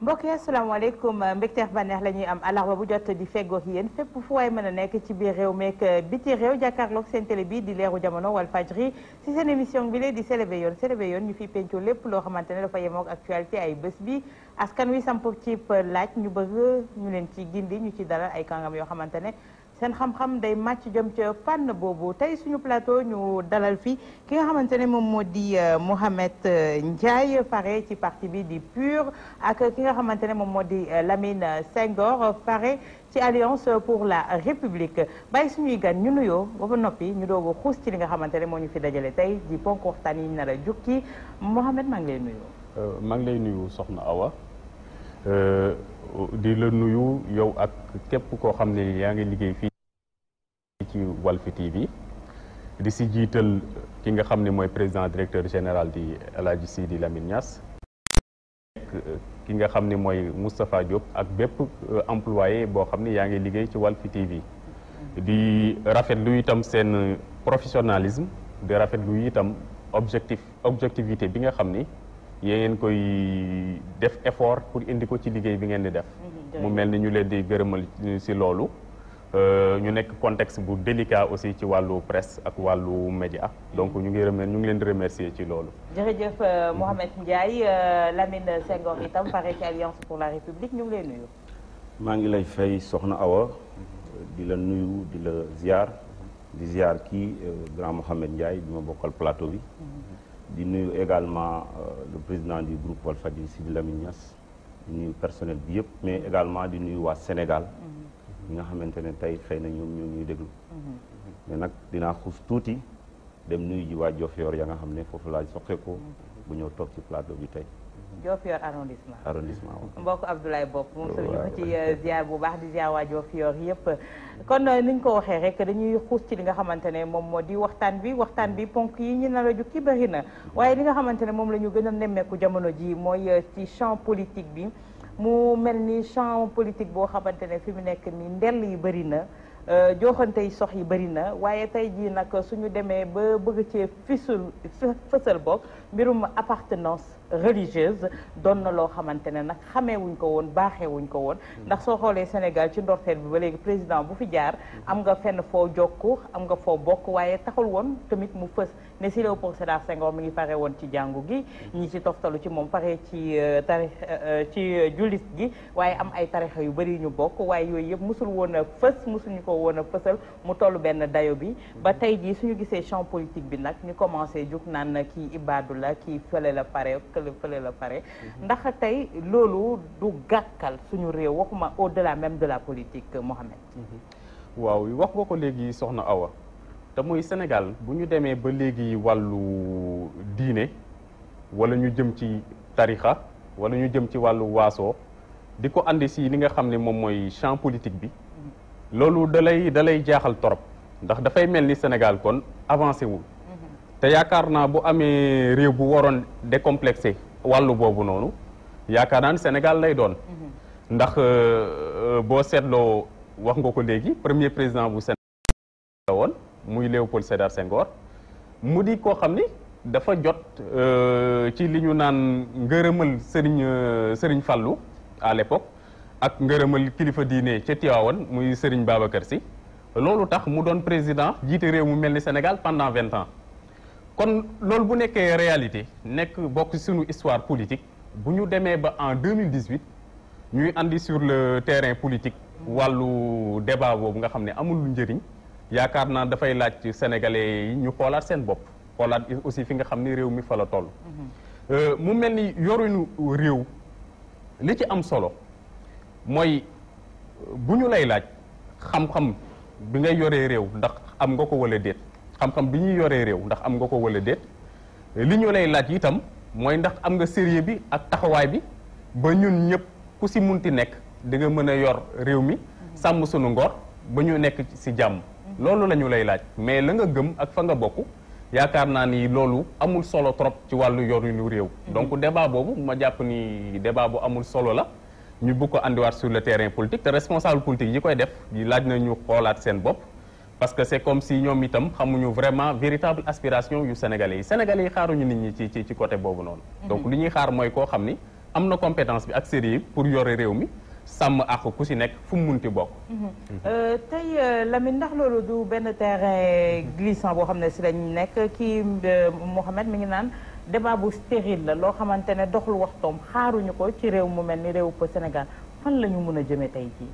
mbokk yi asalaamaaleykum mbégteex bànneex la ñuy am àllarba bu jot di feggoog yéen fépp fu waay mën a nekk ci biir réew meek biti réew jàkkaarloog seen télé bi di leeru jamono Walfadjri si seen émission bi lee di Selebe Yoon ñu fi penco lépp loo xamante ne dafa yemook actualité ay bés bi askan wi samp ci laaj ñu bëgg ñu leen ci gindi ñu ci dalal ay kàngam yoo xamante ne seen xam-xam day màcc jëm ca fànn boobu tey suñu plateau ñu dalal fi ki nga xamante ne moom moo di Mohamed Ndiaye pare ci parti bi di PUR ak ki nga xamante ne moom moo di Lamine Senghor pare ci Alliance pour la République bàyyi suñuy gan ñu nuyoo ba noppi ñu doog a xuus ci li nga xamante ne moo ñu fi dajale tey di ponk waxtaan yi ñu nar a jukki Mohamed maa ngi lay nuyu. maa ngi lay nuyu Soxna Awa. di la nuyu yow ak képp koo xam ne yaa ngi liggéey fii ci Walf TV di si jiital ki nga xam ne mooy président directeur général di El Hadji Sidi Lamine Niass ki nga xam ne mooy Moustapha Diop ak bépp employé boo xam ne yaa ngi liggéey ci Walf TV di rafetlu itam seen professionnalisme di rafetlu itam objectivité bi nga xam ni yéen koy def effort pour indi ko ci liggéey bi ngeen di def mu mel ni ñu leen di gërëmal ci loolu ñu nekk contexte bu délicat aussi ci wàllu presse ak wàllu média donc ñu ngi leen di remercier ci loolu. jërëjëf Mohamed Ndiaye Lamine Senghor itam pare ci Alliance pour la République ñu ngi lay nuyu. maa ngi lay fay Soxna Awa di la nuyu di la ziar kii grand Mohamed Ndiaye bi ma bokkal plateau bi. di nuyu également le président du groupe Walfadjri Sidi Lamine Niass di nuyu personnel bi yëpp mais également di nuyu waa Sénégal ñi nga xamante ne tey xëy na ñoom ñoo ñuy déglu mais nag dinaa xuus tuuti dem nuyu ji waa Diofior ya nga xam ne foofu laa soqeekoo bu ñëw toog ci plateau bi tey Diofior arrondissement mbokk Abdoulaye Bopp moom sëñ ko ci ziar bu baax di ziar waa Diofior yëpp kon niñ ko waxee rek dañuy xuus ci li nga xamante ne moom moo di waxtaan bi ponk yi ñu nar a jukki bëri na waaye li nga xamante ne moom la ñu gën a nemmeeku jamono ji mooy ci champ politique bi mu mel ni champ politique boo xamante ne fi mu nekk ni ndell yi bëri na joxante yi sox yi bëri na waaye tey jii nag suñu demee ba bëgg cee fësal bokk mbirum appartenance religieuse doon na loo xamante ne nag xamee wuñ ko woon baaxee wuñ ko woon ndax soo xoolee Sénégal ci ndorteel bi ba léegi président bu fi jaar am nga fenn foo jokku am nga foo bokk waaye taxul woon tamit mu fës ne si Léopold Sédar Senghor mi ngi pare woon ci jàngu gi ñi ci toftalu ci moom pare ci ci jullit gi waaye am ay tarixa yu bëri ñu bokk waaye yooyu yëpp musul woon a fës musuñu ko woon a fësal mu toll benn dayo bi ba tey jii suñu gisee champ politique bi nag ñu commencé jug naan kii ibaadu la kii fële la pare fële la pare ndax tey loolu du gàkkal suñu réew waxuma au-delà même de la politique Mohamed. waaw wax nga ko léegi Soxna Awa te muy Sénégal bu ñu demee ba léegi wàllu diine wala ñu jëm ci tarixa wala ñu jëm ci wàllu waasoo di ko andi si li nga xam ne moom mooy champ politique bi loolu dalay jaaxal torop ndax dafay mel ni Sénégal kon avancé wul te yaakaar naa bu amee réew bu waroon décomplexé wàllu boobu noonu yaakaar naa ne Sénégal lay doon ndax boo seetloo wax nga ko léegi premier président bu Sénégal la woon muy Léopold Sédar Senghor mu di koo xam ni dafa jot ci li ñu naan ngërëmal Serigne Fallou à l'époque ak ngërëmal kilifa diine ca Tivaouane muy Serigne Babacar Sy loolu tax mu doon président jiite réew mu mel ni Sénégal pendant 20 ans kon loolu bu nekkee réalité nekk bokk suñu histoire politique bu ñu demee ba en 2018 ñuy andi sur le terrain politique wàllu débat boobu nga xam ne amul lu njëriñ yaakaar naa dafay laaj sénégalais yi ñu xoolaat seen bopp xoolaat aussi fi nga xam ni réew mi fa la toll. mu mel ni yoruñu réew li ci am solo mooy bu ñu lay laaj xam-xam bi ngay yoree réew ndax am nga ko wala déet. xam-xam bi ñuy yoree réew ndax am nga ko wala déet li ñu lay laaj itam mooy ndax am nga sérieux bi ak taxawaay bi ba ñun ñëpp ku si munti nekk di nga mën a yor réew mi sàmm sunu ngor ba ñu nekk si jàmm loolu la ñu lay laaj mais la nga gëm ak fa nga bokk yaakaar naa ni loolu amul solo trop ci wàllu yorinu réew donc débat boobu ma jàpp ni débat bu amul solo la ñu bëgg ko andiwaat sur le terrain politique te responsable politique yi koy def yi laaj na ñu xoolaat seen bopp parce que c'est comme si ñoom itam xamuñu vraiment véritable aspiration yu sénégalais yi xaaruñu nit ñi ci côté boobu noonu donc li ñuy xaar mooy koo xam ni am na compétence bi ak sérieux pour yore réew mi sàmm ak ku si nekk fu mu munti bokk. tey Lamine ndax loolu du benn terrain glissant boo xam ne si lañ nekk kii Mouhamed mi ngi naan débat bu stérile la loo xamante ne doxul waxtoom xaaruñu ko ci réew mu mel ni réew po Sénégal fan la ñu mën a jëmee tey jii.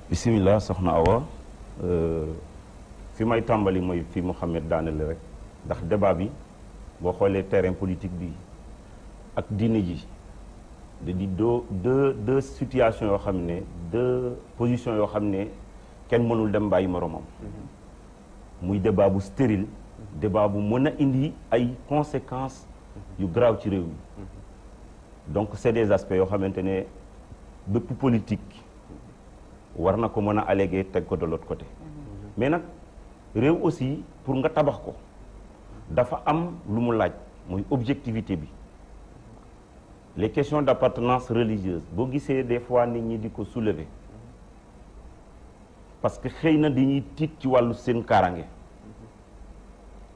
bisimilah soxna Awa fi may tàmbali mooy fi Mouhamed daanele rek ndax débat bi boo xoolee terrain politique bi ak diine ji da di deux situations yoo xam ne deux positions yoo xam ne kenn mënul dem bàyyi moromam muy débat bu stérile débat bu mën a indi ay conséquences yu grave ci réew mi donc c'est des aspects yoo xamante ne bépp politique war na ko mën a alléguer teg ko de l'autre côté mais nag réew aussi pour nga tabax ko dafa am lu mu laaj mooy objectivité bi les questions d'appartenance religieuse boo gisee des fois nit ñi di ko soulever parce que xëy na dañuy tiit ci wàllu seen kaaraange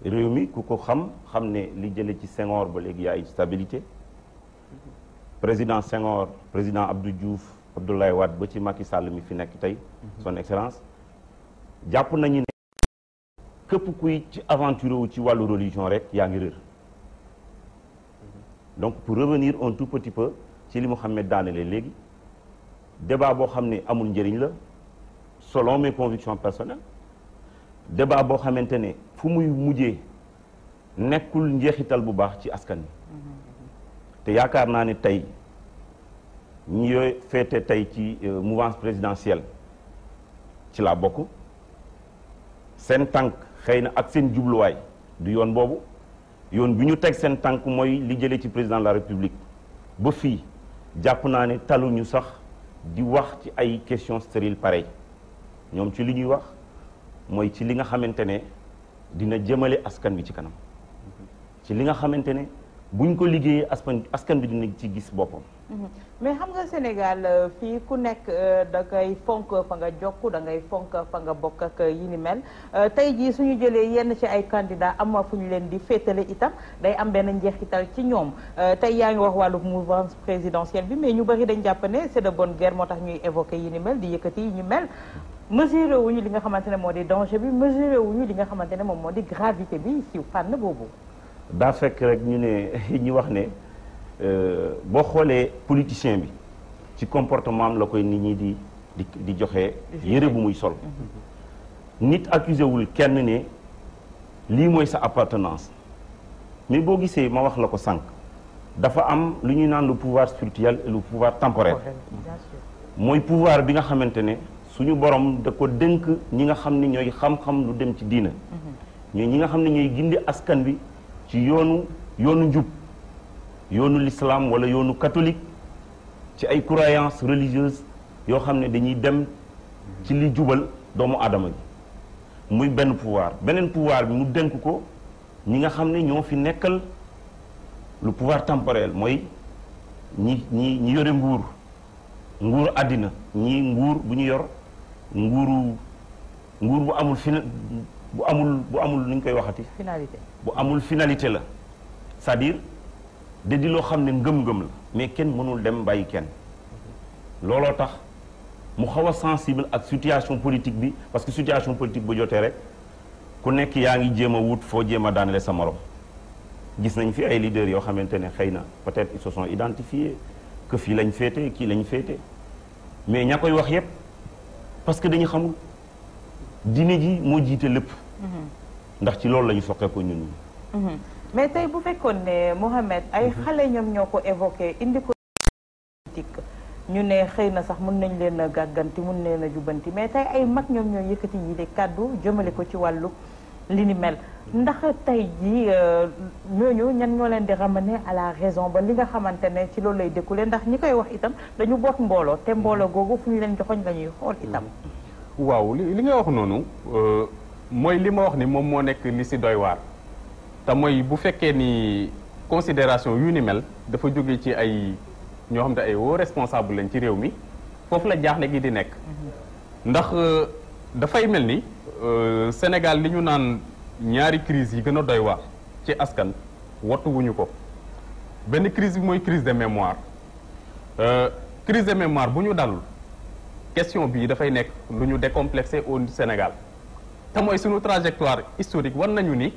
réew mi ku ko xam ne li jële ci Senghor ba léegi yaa ay stabilité président Senghor président Abdou Diouf Abdoulaye Wade ba ci Macky Sall mi fi nekk tey son excellence jàpp nañu ne képp kuy ci aventuré wu ci wàllu religion rek yaa ngi réer donc pour revenir un tout petit peu ci li Mouhamed daanele léegi débat boo xam ne amul njëriñ la selon mes convictions personnelles débat boo xamante ne fu muy mujjee nekkul njeexital bu baax ci askan wi te yaakaar naa ne tey ñi féete tey ci mouvance présidentielle ci laa bokk seen tànk xëy na ak seen jubluwaay du yoon boobu yoon bi ñu teg seen tànk mooy li jëlee ci président de la république ba fii jàpp naa ne taluñu sax di wax ci ay questions stériles pareil ñoom ci li ñuy wax mooy ci li nga xamante ne dina jëmale askan bi ci kanam ci li nga xamante ne buñ ko liggéeyee askan bi dina ci gis boppam. mais xam nga Sénégal fii ku nekk da ngay fonk fa nga jokk da ngay fonk fa nga bokk ak yi ni mel tey jii suñu jëlee yenn ci ay candidats am fu ñu leen di féetale itam day am benn njeexital ci ñoom tey yaa ngi wax wàllu mouvance présidentielle bi mais ñu bëri dañ jàpp ne c'est de bonne guerre moo tax ñuy évoquer yi ni mel di yëkkati yi ñu mel mesuré wuñu li nga xamante ne moo di danger bi mesuré wuñu li nga xamante ne moom moo di gravité bi ci fànn boobu. daa fekk rek ñu ne ñu wax ne boo xoolee politicien bi ci comportement am la koy nit ñi di joxe yëre bu muy sol nit accusé wul kenn ne lii mooy sa appartenance mais boo gisee ma wax la ko sànq dafa am lu ñuy naan le pouvoir spirituel et le pouvoir temporel mooy pouvoir bi nga xamante ne suñu borom da ko dénk ñi nga xam ne ñooy xam-xam lu dem ci diina ñooy ñi nga xam ne ñooy gindi askan bi ci yoonu njub yoonu l'islam wala yoonu catholique ci ay croyances religieuses yoo xam ne dañuy dem ci li jubal doomu aadama gi muy benn pouvoir beneen pouvoir bi mu dénk ko ñi nga xam ne ñoo fi nekkal le pouvoir temporel mooy ñi yore nguur àddina ñii nguur bu ñu yor nguur bu amul bu amul nu ñu koy waxati finalité bu amul finalité la c'est-à-dire da di loo xam ne ngëm-ngëm la mais kenn mënul dem bàyyi kenn looloo tax mu xaw a sensible ak situation politique bi parce que situation politique bu jotee rek ku nekk yaa ngi jéem a wut foo jéem a daanale sa morom gis nañ fi ay leaders yoo xamante ne xëy na peut-être ils se sont identifiés que fii lañ féete kii lañ féete mais ña koy wax yépp parce que dañu xamul diine ji moo jiite lépp ndax ci loolu la ñu soqee ko ñun ñi mais tey bu fekkoon ne Mouhamed ay xale ñoom ñoo ko évoqué indi ko politique ñu ne xëy na sax mën nañ leen a gàgganti mën leen a jubanti mais tey ay mag ñoom ñoo yëkkati yi de kàddu jëmale ko ci wàllu li ni mel ndax tey jii ñooñu ñan ñoo leen di ramener à la raison ba li nga xamante ne ci loolu lay découlé ndax ñi koy wax itam dañu boot mbooloo te mbooloo googu fu ñu leen joxoñ la ñuy xool itam. waaw li nga wax noonu mooy li ma wax ni moom moo nekk li si doy waar te mooy bu fekkee ni considération yu ni mel dafa jóge ci ay ñoo xam ne ay hauts responsable lañ ci réew mi foofu la jaaxle gi di nekk ndax dafay mel ni Sénégal li ñu naan ñaari crise yi gën a doy waar ci askan wattuwuñu ko benn crise bi mooy crise de mémoire crise de mémoire bu ñu dalul question bii dafay nekk lu ñu décomplexé au Sénégal te mooy suñu trajectoire historique war nañu ni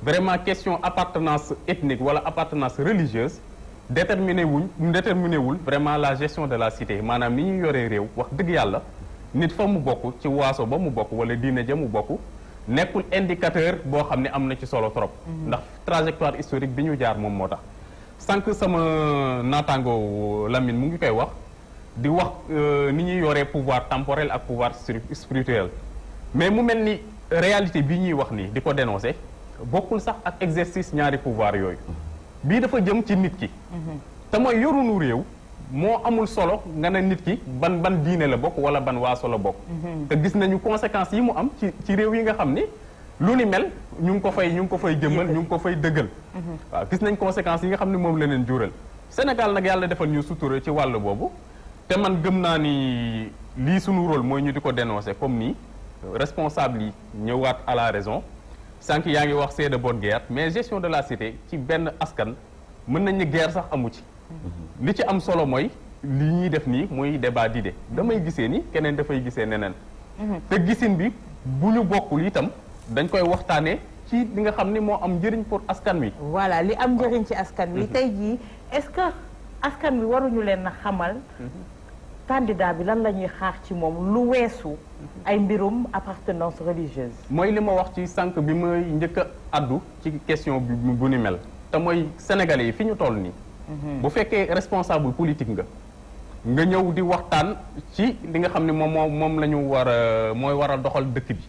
vraiment question appartenance ethnique wala appartenance religieuse déterminé wul vraiment la gestion de la cité maanaam ni ñuy yoree réew wax dëgg yàlla nit fa mu bokk ci waaso ba mu bokk wala diine ja mu bokk nekkul indicateur boo xam ne am na ci solo trop ndax trajectoire historique bi ñu jaar moom moo tax sànq sama naataango Lamine mu ngi koy wax di wax ni ñuy yoree pouvoir temporel ak pouvoir spirituel mais mu mel ni réalité bi ñuy wax nii di ko dénoncer bokkul sax ak exercice ñaari pouvoir yooyu bii dafa jëm ci nit ki te mooy yorunu réew moo amul solo nga ne nit ki ban diine la bokk wala ban waaso la bokk te gis nañu conséquences yi mu am ci réew yi nga xam ni lu ni mel ñu ngi ko fay jëmmal ñu ngi ko fay dëggal waaw gis nañ conséquences yi nga xam ne moom la leen jural Sénégal nag yàlla defal ñu sutura ci wàll boobu te man gëm naa ni lii sunu rôle mooy ñu di ko dénoncer comme nii responsable yi ñëwaat à la raison sànq yaa ngi wax c'est de bonne guerre mais gestion de la cité ci benn askan mën nañ ni guerre sax amu ci li ci am solo mooy li ñuy def nii muy débat d'idées damay gisee ni keneen dafay gisee neneen te gisin bi bu ñu bokkul itam dañ koy waxtaanee ci li nga xam ni moo am njëriñ pour askan wi voilà li am njëriñ ci askan wi tey jii est-ce que askan wi waruñu leen a xamal candidat bi lan la ñuy xaar ci moom lu weesu ay mbirum appartenance religieuse mooy li ma wax ci sànq bi may njëkk a addu ci question bi bu ni mel te mooy sénégalais yi fi ñu toll nii bu fekkee responsable politique nga ñëw di waxtaan ci li nga xam ne moom la ñu mooy war a doxal dëkk bi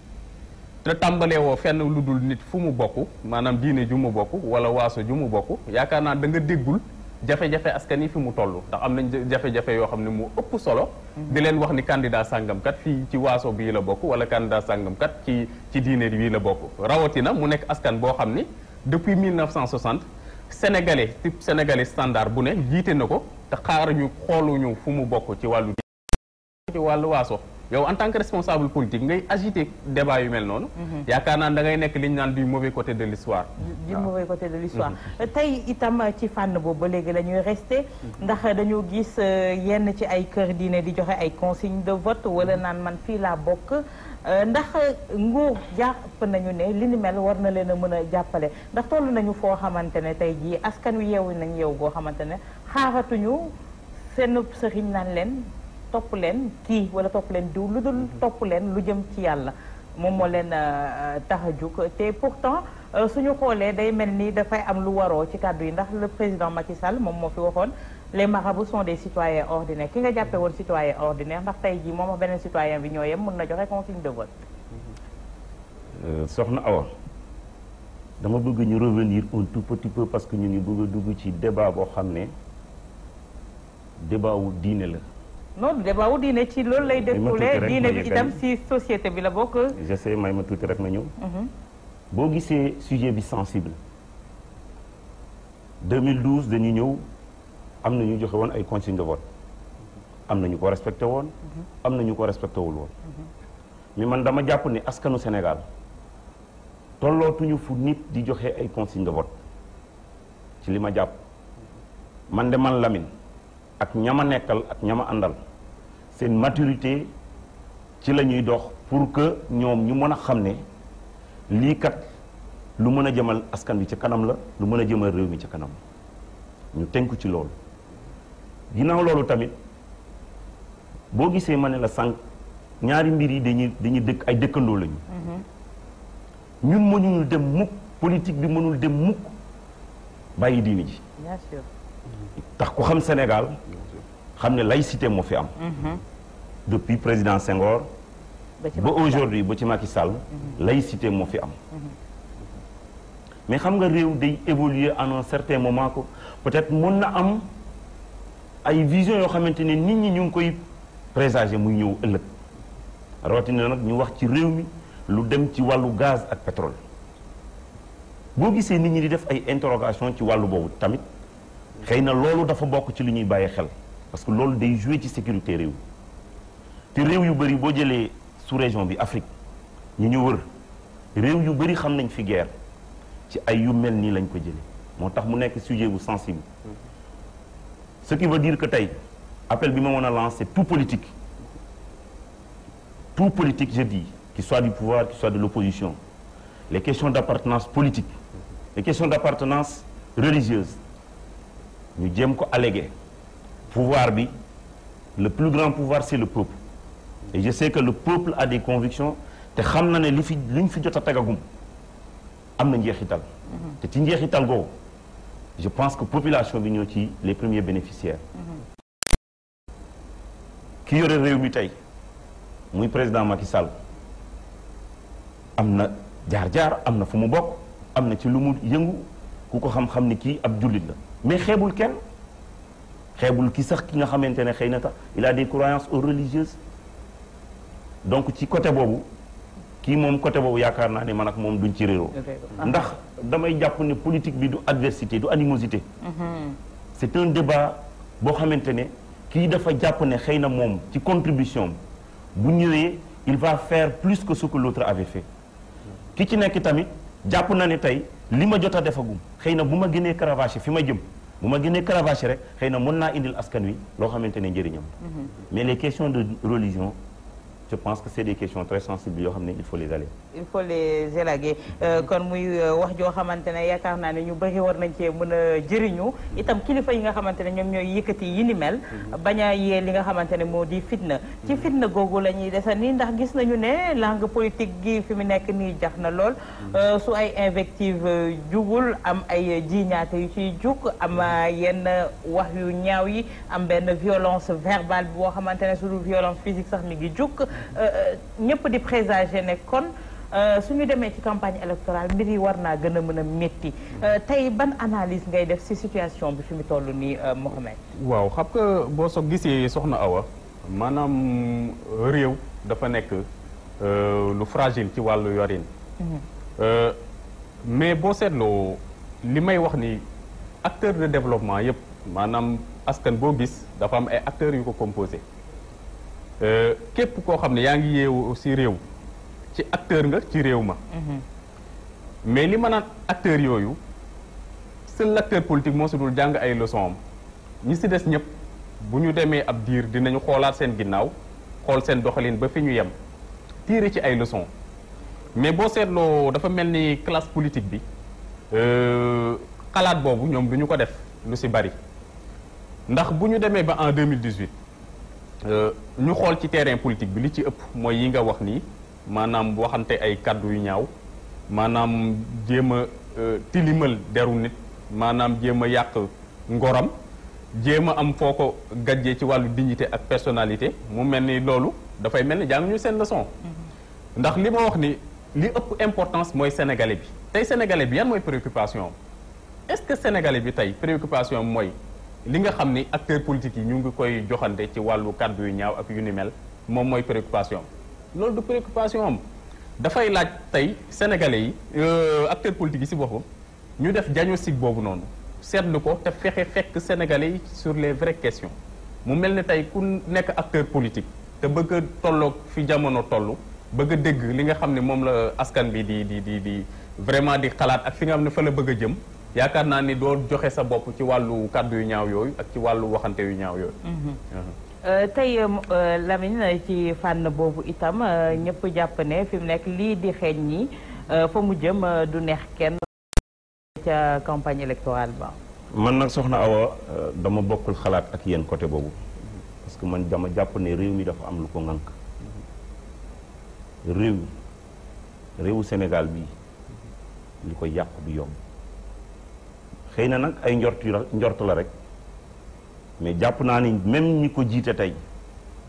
te tàmbalee woo fenn lu dul nit fu mu bokk maanaam diine ju mu bokk wala waaso ju mu bokk yaakaar naa da nga déggul jafe-jafe askan yi fi mu toll ndax am nañ jafe-jafe yoo xam ne mu ëpp solo di leen wax ni candidat sàngamkat fii ci waaso bii la bokk wala candidat sàngamkat ci diine bii la bokk rawatina mu nekk askan boo xam ni depuis 1960 sénégalais type sénégalais standard bu ne jiite na ko te xaaruñu xooluñu fu mu bokk ci wàllu waaso yow en tant que responsable politique ngay agiter débat yu mel noonu yaakaar naa da ngay nekk li ñu naan du mauvais côté de l'histoire du mauvais côté de l'histoire tey itam ci fànn boobu ba léegi la ñuy rester ndax dañoo gis yenn ci ay kër diine di joxe ay consignes de vote wala naan man fii laa bokk ndax nguur jàpp nañu ne li ni mel war na leen a mën a jàppale ndax toll nañu foo xamante ne tey jii askan wi yeewu nañ yeew goo xamante ne xaaratuñu seen sëriñ naan leen topp leen kii wala topp leen diw lu dul topp leen lu jëm ci yàlla moom moo leen tax a jug te pourtant suñu xoolee day mel ni dafay am lu waroo ci kàddu yi ndax le président Macky Sall moom moo fi waxoon les marabouts sont des citoyens ordinaires ki nga jàppee woon citoyen ordinaire ndax tey jii moom ak beneen citoyen bi ñoo yem mën na joxe consigne de vote. Soxna Awa dama bëgg ñu revenir un tout petit peu parce que ñu ngi bëgg a dugg ci débat boo xam ne débat wu diine la. non débat wu diine ci loolu lay découlé diine bi itam si société bi la bokk. j'essaie may ma tuuti rek ma ñëw. boo gisee sujet bi sensible 2012 dañu ñëw am na ñu joxe woon ay consignes de vote am na ñu ko respecté woon am na ñu ko respecté wul woon mais man dama jàpp ne askanu Sénégal tollootuñu fu nit di joxe ay consignes de vote ci li ma jàpp man de man Lamine ak ñama nekkal ak ñama àndal seen maturité ci la ñuy dox pour que ñoom ñu mën a xam ne lii kat lu mën a jëmal askan bi ci kanam la lu mën a jëmal réew mi ci kanam ñu tënku ci loolu ginnaaw loolu tamit boo gisee ma ne la sànq ñaari mbir yi dañuy dëkk ay dëkkandoo lañu ñun mënuñu dem mukk politique bi mënul dem mukk bàyyi diini ji bien sûr tax ku xam Sénégal xam ne laïcité moo fi am depuis président Senghor ba aujourd'hui ba ci Macky Sall laïcité moo fi am mais xam nga réew day évoluer à un certain moment ko peut-être mën na am ay vision yoo xamante ne nit ñi ñu ngi koy présager muy ñëw ëllëg rawatina nag ñu wax ci réew mi lu dem ci wàllu gaz ak pétrole boo gisee nit ñi di def ay interrogation ci wàllu boobu tamit xëy na loolu dafa bokk ci lu ñuy bàyyi xel parce que loolu day jouer ci sécurité réew te réew yu bëri boo jëlee sous-région bi Afrique ñu ñu wër réew yu bëri xam nañ fi guerre ci ay yu mel nii lañ ko jëlee moo tax mu nekk sujet bu sensible ce qui veut dire que tey appel bi ma mën a lancer tout politique je dis, qu'il soit du pouvoir, qu'il soit de l'opposition, les questions d'appartenance politique, les questions d'appartenance religieuse, ñu jéem ko alléguer pouvoir bi, le plus grand pouvoir c'est le peuple, et je sais que le peuple a des convictions te xam na ne liñ fi jot a tegagum am na njeexital te ci njeexital googu je pense que population bi ñoo ci les premiers bénéficiaires. ki yore réew mi tey muy président Macky Sall am na jaar-jaar, am na fu mu bokk, am na ci lu mu yëngu, ku ko xam-xam ni kii ab jullit la, mais xeebul kenn, xeebul ki sax ki nga xamante ne xëy na tax il a des croyances religieuses. Donc ci côté boobu kii moom côté boobu yaakaar naa ne man ak moom duñ ci réeroo, ndax damay jàpp ne politique bi du adversité, du animosité. C'est un débat boo xamante ne kii dafa jàpp ne xëy na moom ci contribution bu ñëwee il va faire plus que ce que l'autre avait fait. ki ci nekk tamit jàpp na ne tey li ma jot a defagum xëy na bu ma gënee cravaché fi ma jëm, bu ma gënee cravaché rek xëy na mën naa indil askan wi loo xamante ne njëriñam. Mais les questions de religion, je pense que c'est des questions très sensibles yoo xam ne il faut les aller. Il faut les élaguer. Kon muy wax joo xamante ne yaakaar naa ne ñu bëri war nañ cee mën a jëriñu itam kilifa yi nga xamante ne ñoom ñooy yëkkati yi ni mel bañ a yee li nga xamante ne moo di fitna. Ci fitna googu la ñuy desa nii ndax gis nañu ne langue politique gi fi mu nekk nii jax na lool su ay invective jugul am ay jiiñaate yu ciy jug am yenn wax yu ñaaw yi am benn violence verbale boo xamante ne su dul violence physique sax mi ngi jug ñëpp di présager ne kon suñu demee ci campagne électorale mbir yi war naa gën a mën a métti tey ban analyse ngay def ci situation bi fi mu toll nii Mohamed. waaw xam nga boo so gisee soxna Awa maanaam réew dafa nekk lu fragile ci wàllu yorin. Mais boo seetloo li may wax ni acteur de développement yëpp maanaam askan boo gis dafa am ay acteurs yu ko composé képp koo xam ne yaa ngi yeewu ci réew. ci acteur nga ci réew ma. Mais li ma naan acteurs yooyu seul acteur politique moo si dul jàng ay leçons am ñi si des ñëpp bu ñu demee ab diir dinañu xoolaat seen ginnaaw xool seen doxalin ba fi ñu yem tiire ci ay leçons. Mais boo seetloo dafa mel ni classe politique bi xalaat boobu ñoom du ñu ko def lu si bari ndax bu ñu demee ba en 2018 ñu xool ci terrain politique bi li ci ëpp mooy yi nga wax nii. maanaam waxante ay kàddu yu ñaaw maanaam jéem a tilimal deru nit maanaam jéem a yàq ngoram jéem a am foo ko gàjjee ci wàllu dignité ak personnalité mu mel ni loolu dafay mel ni jàng ñu seen leçon. ndax li ma wax ni li ëpp importance mooy sénégalais bi tey sénégalais bi yan mooy préoccupation est-ce que sénégalais bi tey préoccupation mooy li nga xam ni acteurs politiques yi ñu ngi koy joxante ci wàllu kàddu yu ñaaw ak yu ni mel moom mooy préoccupation loolu du préoccupation am dafay laaj tey sénégalais yi acteurs politiques yi ci boppam ñu def diagnostic boobu noonu seetlu ko te fexe fekk sénégalais yi sur les vraies questions mu mel ni tey ku nekk acteur politique te bëgg a tolloog fi jamono toll bëgg a dégg li nga xam ne moom la askan bi di vraiment di xalaat ak fi nga xam ne fa la bëgg a jëm yaakaar naa ni doo joxe sa bopp ci wàllu kàddu yu ñaaw yooyu ak ci wàllu waxante yu ñaaw yooyu. tey Lamine ci fànn boobu itam ñëpp jàpp ne fi mu nekk lii di xeeñ ñi fa mu jëm du neex kenn ca campagne électorale ba. man nag soxna Awa dama bokkul xalaat ak yéen côté boobu parce que man dama jàpp ne réew mi dafa am lu ko ŋànk réewu Sénégal bi li ko yàq du yomb xëy na nag ay njort la rek. mais jàpp naa ni même ñi ko jiite tey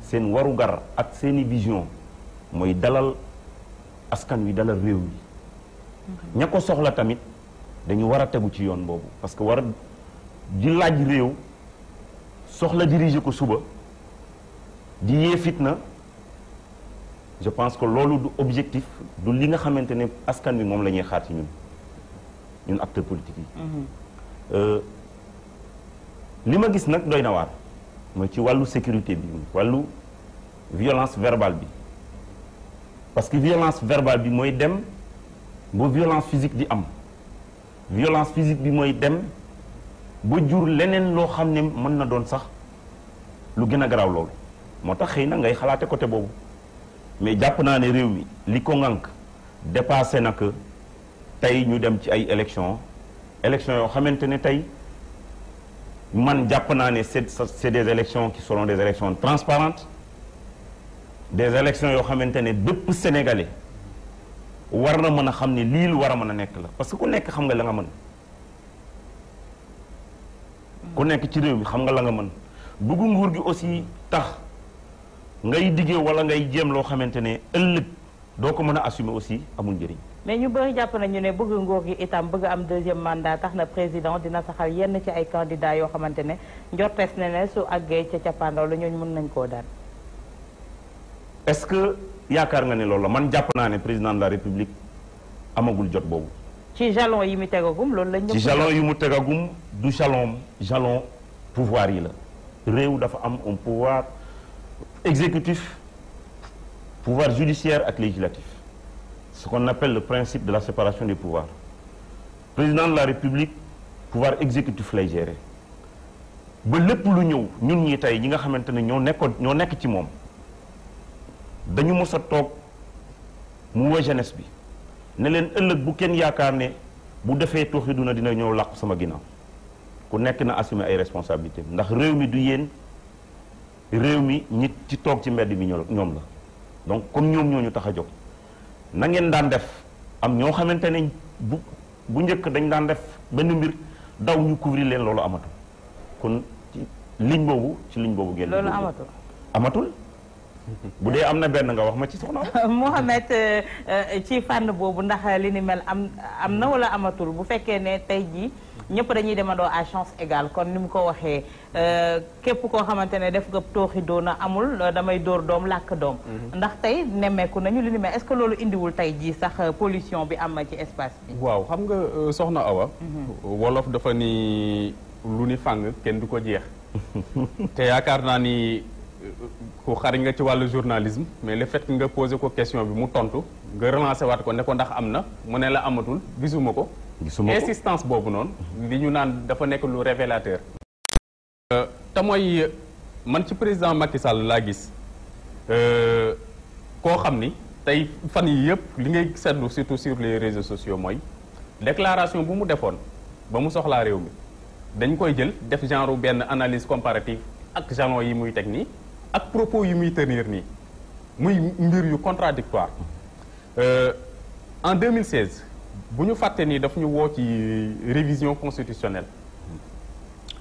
seen warugar ak seeni vision mooy dalal askan wi dalal réew mi ña ko soxla tamit dañu war a tegu ci yoon boobu parce que war di laaj réew soxla diriger ko suba di yee fitna je pense que loolu du objectif du li nga xamante ne askan wi moom la ñuy xaar ci ñun acteurs politiques yi. li ma gis nag doy na waar mooy ci wàllu sécurité bi wàllu violence verbale bi parce que violence verbale bi mooy dem ba violence physique di am violence physique bi mooy dem ba jur leneen loo xam ne mën na doon sax lu gën a garaaw loolu moo tax xëy na ngay xalaate côté boobu mais jàpp naa ne réew mi li ko ŋànk dépassé na que tey ñu dem ci ay élections yoo xamante ne tey man jàpp naa ne c'est des élections qui seront des élections transparentes des élections yoo xamante ne bépp sénégalais war na mën a xam ne lii lu war a mën a nekk la parce que ku nekk xam nga la nga mën ku nekk ci réew mi xam nga la nga mën bëgg nguur gi aussi tax ngay diggee wala ngay jéem loo xamante ne ëllëg doo ko mën a assumer aussi amul njëriñ. mais ñu bëri jàpp nañu ne bëgg nguur gi itam bëgg am deuxième mandat tax na président dina saxal yenn ci ay candidats yoo xamante ne njortees na ne su àggee ca cappaandaw la ñooñu mën nañ koo daan. est-ce que yaakaar nga ne loolu la man jàpp naa ne président de la république amagul jot boobu. ci jalon yi mu tegagum loolu lañ. ci jalon yi mu tegagum du jalon pouvoir yi la réew dafa am un pouvoir exécutif pouvoir judiciaire ak législatif ce qu'on appelle le principe de la séparation des pouvoirs président de la république pouvoir exécutif lay gérer ba lépp lu ñëw ñun ñi tey ñi nga xamante ne ñoo nekk ci moom dañu mës a toog mu woo jeunesse bi ne leen ëllëg bu kenn yaakaar ne bu defee tooxi duna dina ñëw làqu sama ginnaaw ku nekk na assumer ay responsabilités ndax réew mi du yéen réew mi ñi ci toog ci mbedd mi ñoom la donc comme ñoom ñoo ñu tax a jóg na ngeen daan def am ñoo xamante ne bu njëkk dañ daan def benn mbir daw ñu couvrir leen loolu amatul kon ci ligne boobu génn. loolu amatul. bu dee am na benn nga wax ma ci soxna. Mohamed ci fànn boobu ndax li ni mel am na wala amatul bu fekkee ne tey jii ñëpp dañuy demandoo à chance égale kon ni mu ko waxee képp koo xamante ne def nga tooxi doona amul damay dóor doom làkk doom. ndax tey nemmeeku nañu li ni mel est-ce que loolu indiwul tey jii sax pollution bi am ci espace bi. waaw xam nga soxna Awa. wolof dafa ni lu ni fàng kenn du ko jeex. te yaakaar naa ni. ku xariñ nga ci wàllu journalisme mais le fait que nga posé ko question bi mu tontu nga relancé waat ko ne ko ndax am na mu ne la amatul gisuma ko insistance boobu noonu li ñu naan dafa nekk lu révélateur te mooy man ci président Macky Sall laa gis koo xam ni tey fan yi yëpp li ngay seetlu surtout sur les réseaux sociaux mooy déclaration bu mu defoon ba mu soxlaa réew mi dañ koy jël def genre benn analyse comparative ak jalon yi muy teg nii ak propos yu muy tenir nii muy mbir yu contradictoire en 2016 bu ñu fàtte nii daf ñu woo ci révision constitutionnelle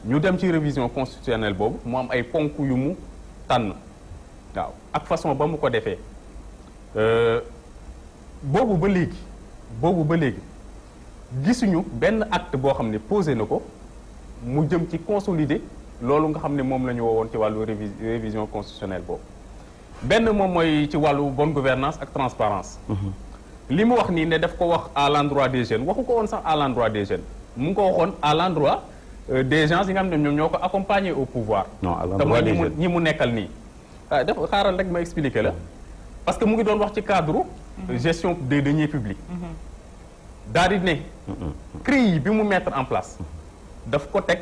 ñu dem ci révision constitutionnelle boobu mu am ay ponk yu mu tànn waaw ak façon ba mu ko defee boobu ba léegi gisuñu benn acte boo xam ne posé na ko mu jëm ci consolider loolu nga xam ne moom la ñu woowoon ci wàllu révision constitutionnelle boobu benn moom mooy ci wàllu bonne gouvernance ak transparence li mu wax nii ne daf ko wax à l'endroit des jeunes waxu ko woon sax à l'endroit des jeunes mu ngi ko waxoon à l'endroit des gens yi nga xam ne ñoom ñoo ko accompagner au pouvoir te mooy ñi mu nekkal nii def xaaral rek ma expliquer la parce que mu ngi doon wax ci cadre gestion des deniers publics daal di ne CREI bi mu mettre en place daf ko teg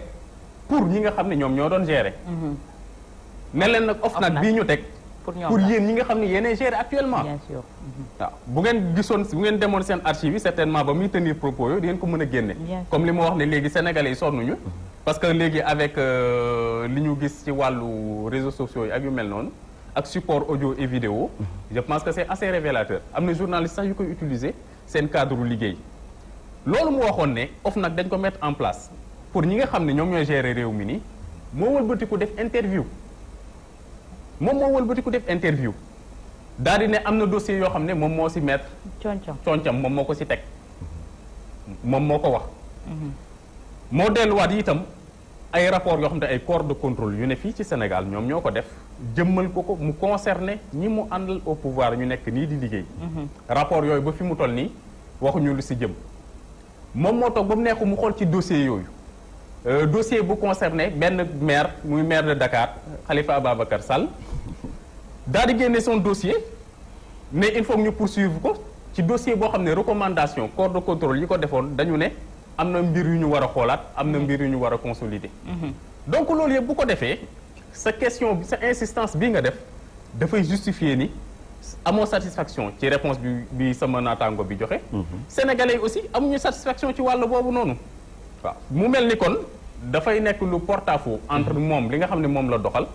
pour ñi nga xam ne ñoom ñoo doon gérer. ne leen nag OFNAC bii ñu teg. pour yéen ñi nga xam ne yéenay gérer actuellement. bien sûr. waaw bu ngeen demoon seen archive yi certainement ba muy tenir propos yooyu di ngeen ko mën a génne. comme li ma wax ne léegi sénégalais yi sonnuñu. parce que léegi avec li ñu gis ci wàllu réseaux sociaux yi ak yu mel noonu ak support audio et vidéo. je pense que c'est assez révélateur am na journaliste sax yu koy utiliser seen cadre liggéey. loolu mu waxoon ne OFNAC dañ ko mettre en place. pour ñi nga xam ne ñoom ñooy gérer réew mi nii moo wëlbatiku def interview daal di ne am na dossier yoo xam ne moom moo si mettre concam moom moo ko si teg moom moo ko wax moo delluwaat itam ay rapport yoo xam ne ay corps de contrôle yu ne fii ci Sénégal ñoom ñoo ko def jëmmal ko mu concerné ñi mu àndal au pouvoir ñu nekk nii di liggéey rapport yooyu ba fi mu toll nii waxuñu lu si jëm moom moo toog ba mu nekku mu xool ci dossier yooyu dossier bu concerné benn maire muy maire de Dakar Khalifa Ababacar Sall daal di génne son dossier ne il faut ñu poursuivre ko ci dossier boo xam ne recommandation corps de contrôle yi ko defoon dañu ne am na mbir yu ñu war a xoolaat am na mbir yu ñu war a consolider. donc loolu yëpp bu ko defee sa question bi sa insistance bii nga def dafay justifier ni amoo satisfaction ci réponse bi sama naataango bi joxe. Sénégalais yi aussi amuñu satisfaction ci wàll boobu noonu. waaw mu mel ni kon dafay nekk lu porte-à-faux entre moom li nga xam ne moom la doxal.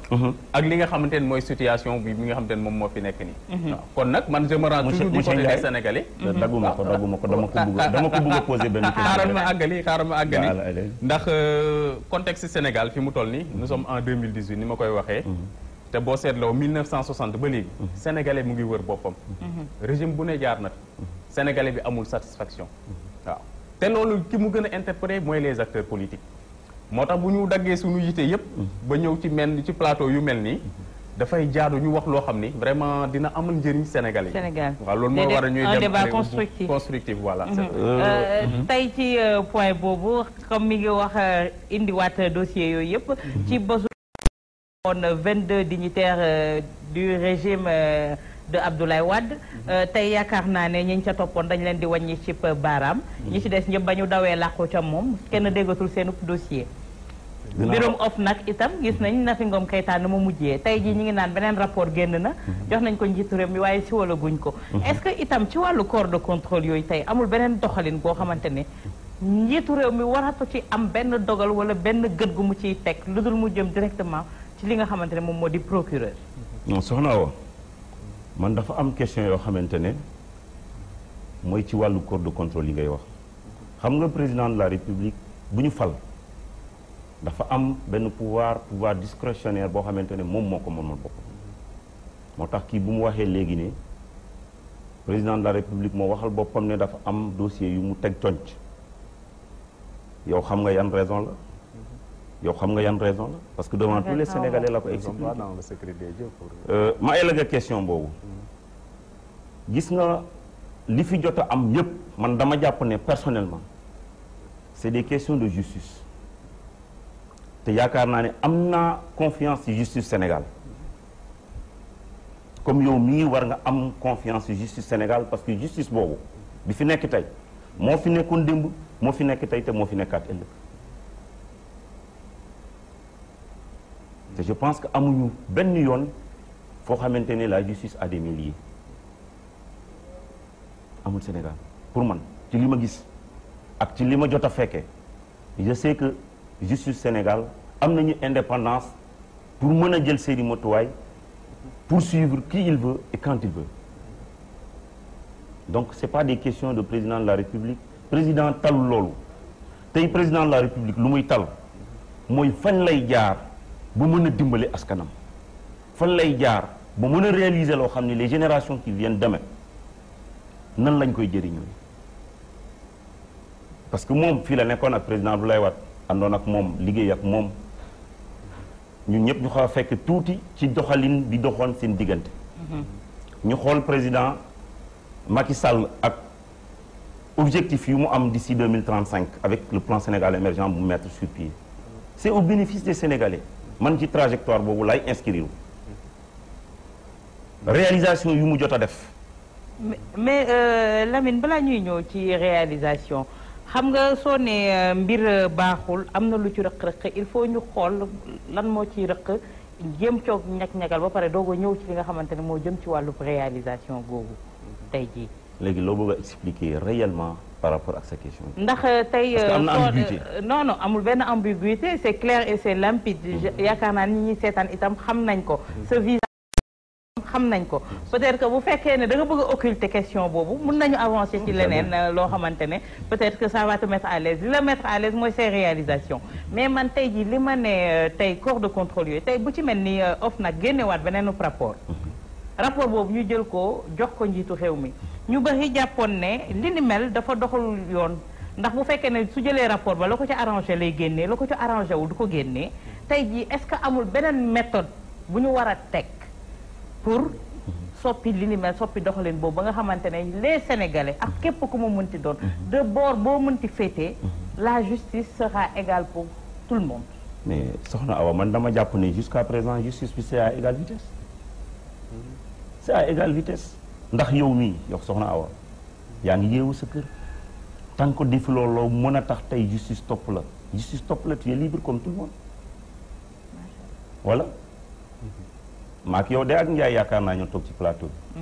ak li nga xamante ne mooy situation bi nga xamante ne moom moo fi nekk nii. waaw kon nag man je me rends toujours du côté des Sénégalais. dagguma ko dama ko bëgg a poser benn question. xaaral ma àggali ndax contexte Sénégal fi mu toll nii nous sommes en 2018 ni ma koy waxee. te boo seetloo 1960 ba léegi. Sénégalais mu ngi wër boppam. régime bu ne jaar na fi. Sénégalais bi amul satisfaction. waaw te loolu ki mu gën a interpellé mooy les acteurs politiques. moo tax bu ñu daggee suñu yite yëpp. ba ñëw ci plateau yu mel nii. dafay jaadu ñu wax loo xam ni vraiment dina amal njëriñ Sénégalais yi. Sénégal waaw loolu moo war a ñuy dem un débat constructif voilà. tey ci point boobu comme mi ngi wax indiwaat dossier yooyu yëpp. ci bosu woon 22 dignitaires du régime de Abdoulaye Wade. tey yaakaar naa ne ñi ca toppoon dañ leen di wàññi ci baaraam. ñi ci des ñëpp ba ñu dawee làqu ca moom kenn déggatul seen dossier. mbirum OFNAC itam gis nañ Nafi Ngom Keïta na mu mujjee tey jii ñi ngi naan beneen rapport génn na. jox nañ ko njiitu réew mi waaye si wala guñ ko. est-ce que itam ci wàllu corps de contrôle yooyu tey amul beneen doxalin boo xamante ne njiitu réew mi waratu ci am benn dogal wala benn gët gu mu ciy teg lu dul mu jëm directement ci li nga xamante ne moom moo di procureur. non soxna Awa man dafa am question yoo xamante ne mooy ci wàllu corps de contrôle yi ngay wax xam nga président de la république bu ñu fal dafa am benn pouvoir discrétionnaire boo xamante ne moom moo ko mënal boppam moo tax kii bu mu waxee léegi ne président de la république moo waxal boppam ne dafa am dossier yu mu teg conc yow xam nga yan raison la parce que devant tous les Sénégalais la ko expliqué ma élagué question boobu gis nga li fi jot a am yépp man dama jàpp ne personnellement c'est des questions de justice te yaakaar naa ne am naa confiance ci justice Sénégal comme yow mii war nga am confiance ci justice Sénégal parce que justice boobu bi fi nekk tey moo fi nekkoon démb moo fi nekk tey te moo fi nekkaat ëllëg te je pense que amuñu benn yoon foo xamante ne la justice a des milliers amul Sénégal pour man ci li ma gis ak ci li ma jot a fekkee je sais que justice Sénégal am nañu indépendance pour mën a jël seeni matuwaay poursuivre qui il veut et quand il veut donc c'est pas des questions de président de la République président talul loolu tey président de la République lu muy tal mooy fan lay jaar ba mën a dimbali askanam fan lay jaar ba mën a réaliser loo xam ne les générations qui viennent demain nan lañ koy jëriñoo parce que moom fii la nekkoon ak président Abdoulaye Wade àndoon ak moom liggéey ak moom ñun ñëpp ñu xaw a fekk tuuti ci doxalin bi doxoon seen diggante. ñu xool président Macky Sall ak objectif yu mu am d'ici 2035 avec le plan Sénégal émergent bu mettre sur pied c'est au bénéfice des Sénégalais man ci trajectoire boobu lay inscrire réalisation yu mu jot a def. mais Lamine balaa ñuy ñëw ci réalisation xam nga soo ne mbir baaxul am na lu ci rëq-rëq il faut ñu xool lan moo ciy rëq jéem coog ñag-ñagal ba pare doog a ñëw ci li nga xamante ne moo jëm ci wàllu réalisation googu tey jii. léegi loo bëgg a expliquer réellement par rapport ak sa question. ndax tey parce que am na ambiguïté. non amul benn ambiguïté c'est clair et c'est limpide. yaakaar naa ni ñuy seetaan itam xam nañ ko. sa visa xam nañ ko peut-être que bu fekkee ne da nga bëgg a occulter question boobu mun nañu avancer ci leneen loo xamante ne peut-être que ça va te mettre à l'aise li la mettre à l'aise mooy ses réalisations mais man tey jii li ma ne tey corps de contrôle yooyu tey bu ci mel ni OFNAC génnewaat beneen rapport boobu ñu jël ko jox ko njiitu réew mi ñu bëri jàppoon ne li ni mel dafa doxalul yoon ndax bu fekkee ne su jëlee rapport ba la ko ci arrangé lay génnee la ko ci arrangé wu du ko génnee tey jii est-ce que amul beneen méthode bu ñu war a teg pour soppi li ni mel soppi doxalin boobu ba nga xamante ne les Sénégalais ak képp ku mu mënti doon de bord boo mënti féetee la justice sera égale pour tout le monde. mais soxna Awa man dama jàpp ne jusqu'à présent justice bi c'est à égale vitesse c'est à égale vitesse ndax yow mii yow soxna Awa yaa ngi yeewu sa kër tant que defi loolu mën a tax tey justice topp la tu es libre comme tout le monde voilà maak yow de ak Ndiaye yaakaar naa ñoo toog ci plateau bi.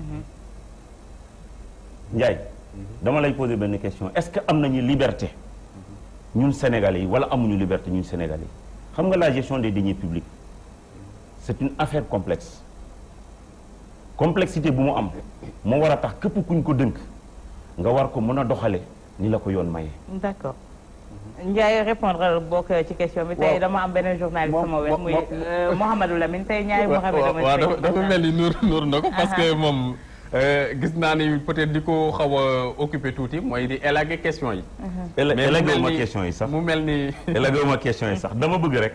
Ndiaye. dama lay poser benn question est-ce que am nañu liberté ñun Sénégalais yi wala amuñu liberté ñun Sénégalais yi xam nga la gestion des deniers publics c'est une affaire complexe complexité bu mu am moo war a tax képp kuñ ko dënk nga war ko mën a doxale ni la ko yoon maye. d'accord Ndiaye répondre bokk ci question bi. tey dama am beneen journaliste sama wet muy Mouhamadou Lamine tey ñaari Mouhamadou Lamine. waaw dafa mel ni nuur na ko parce que moom gis naa ni peut-être di ko xaw a occupé tuuti mooy di élaguer question yi. élaguer ma question yi sax mu mel ni élaguer ma question yi sax dama bëgg rek.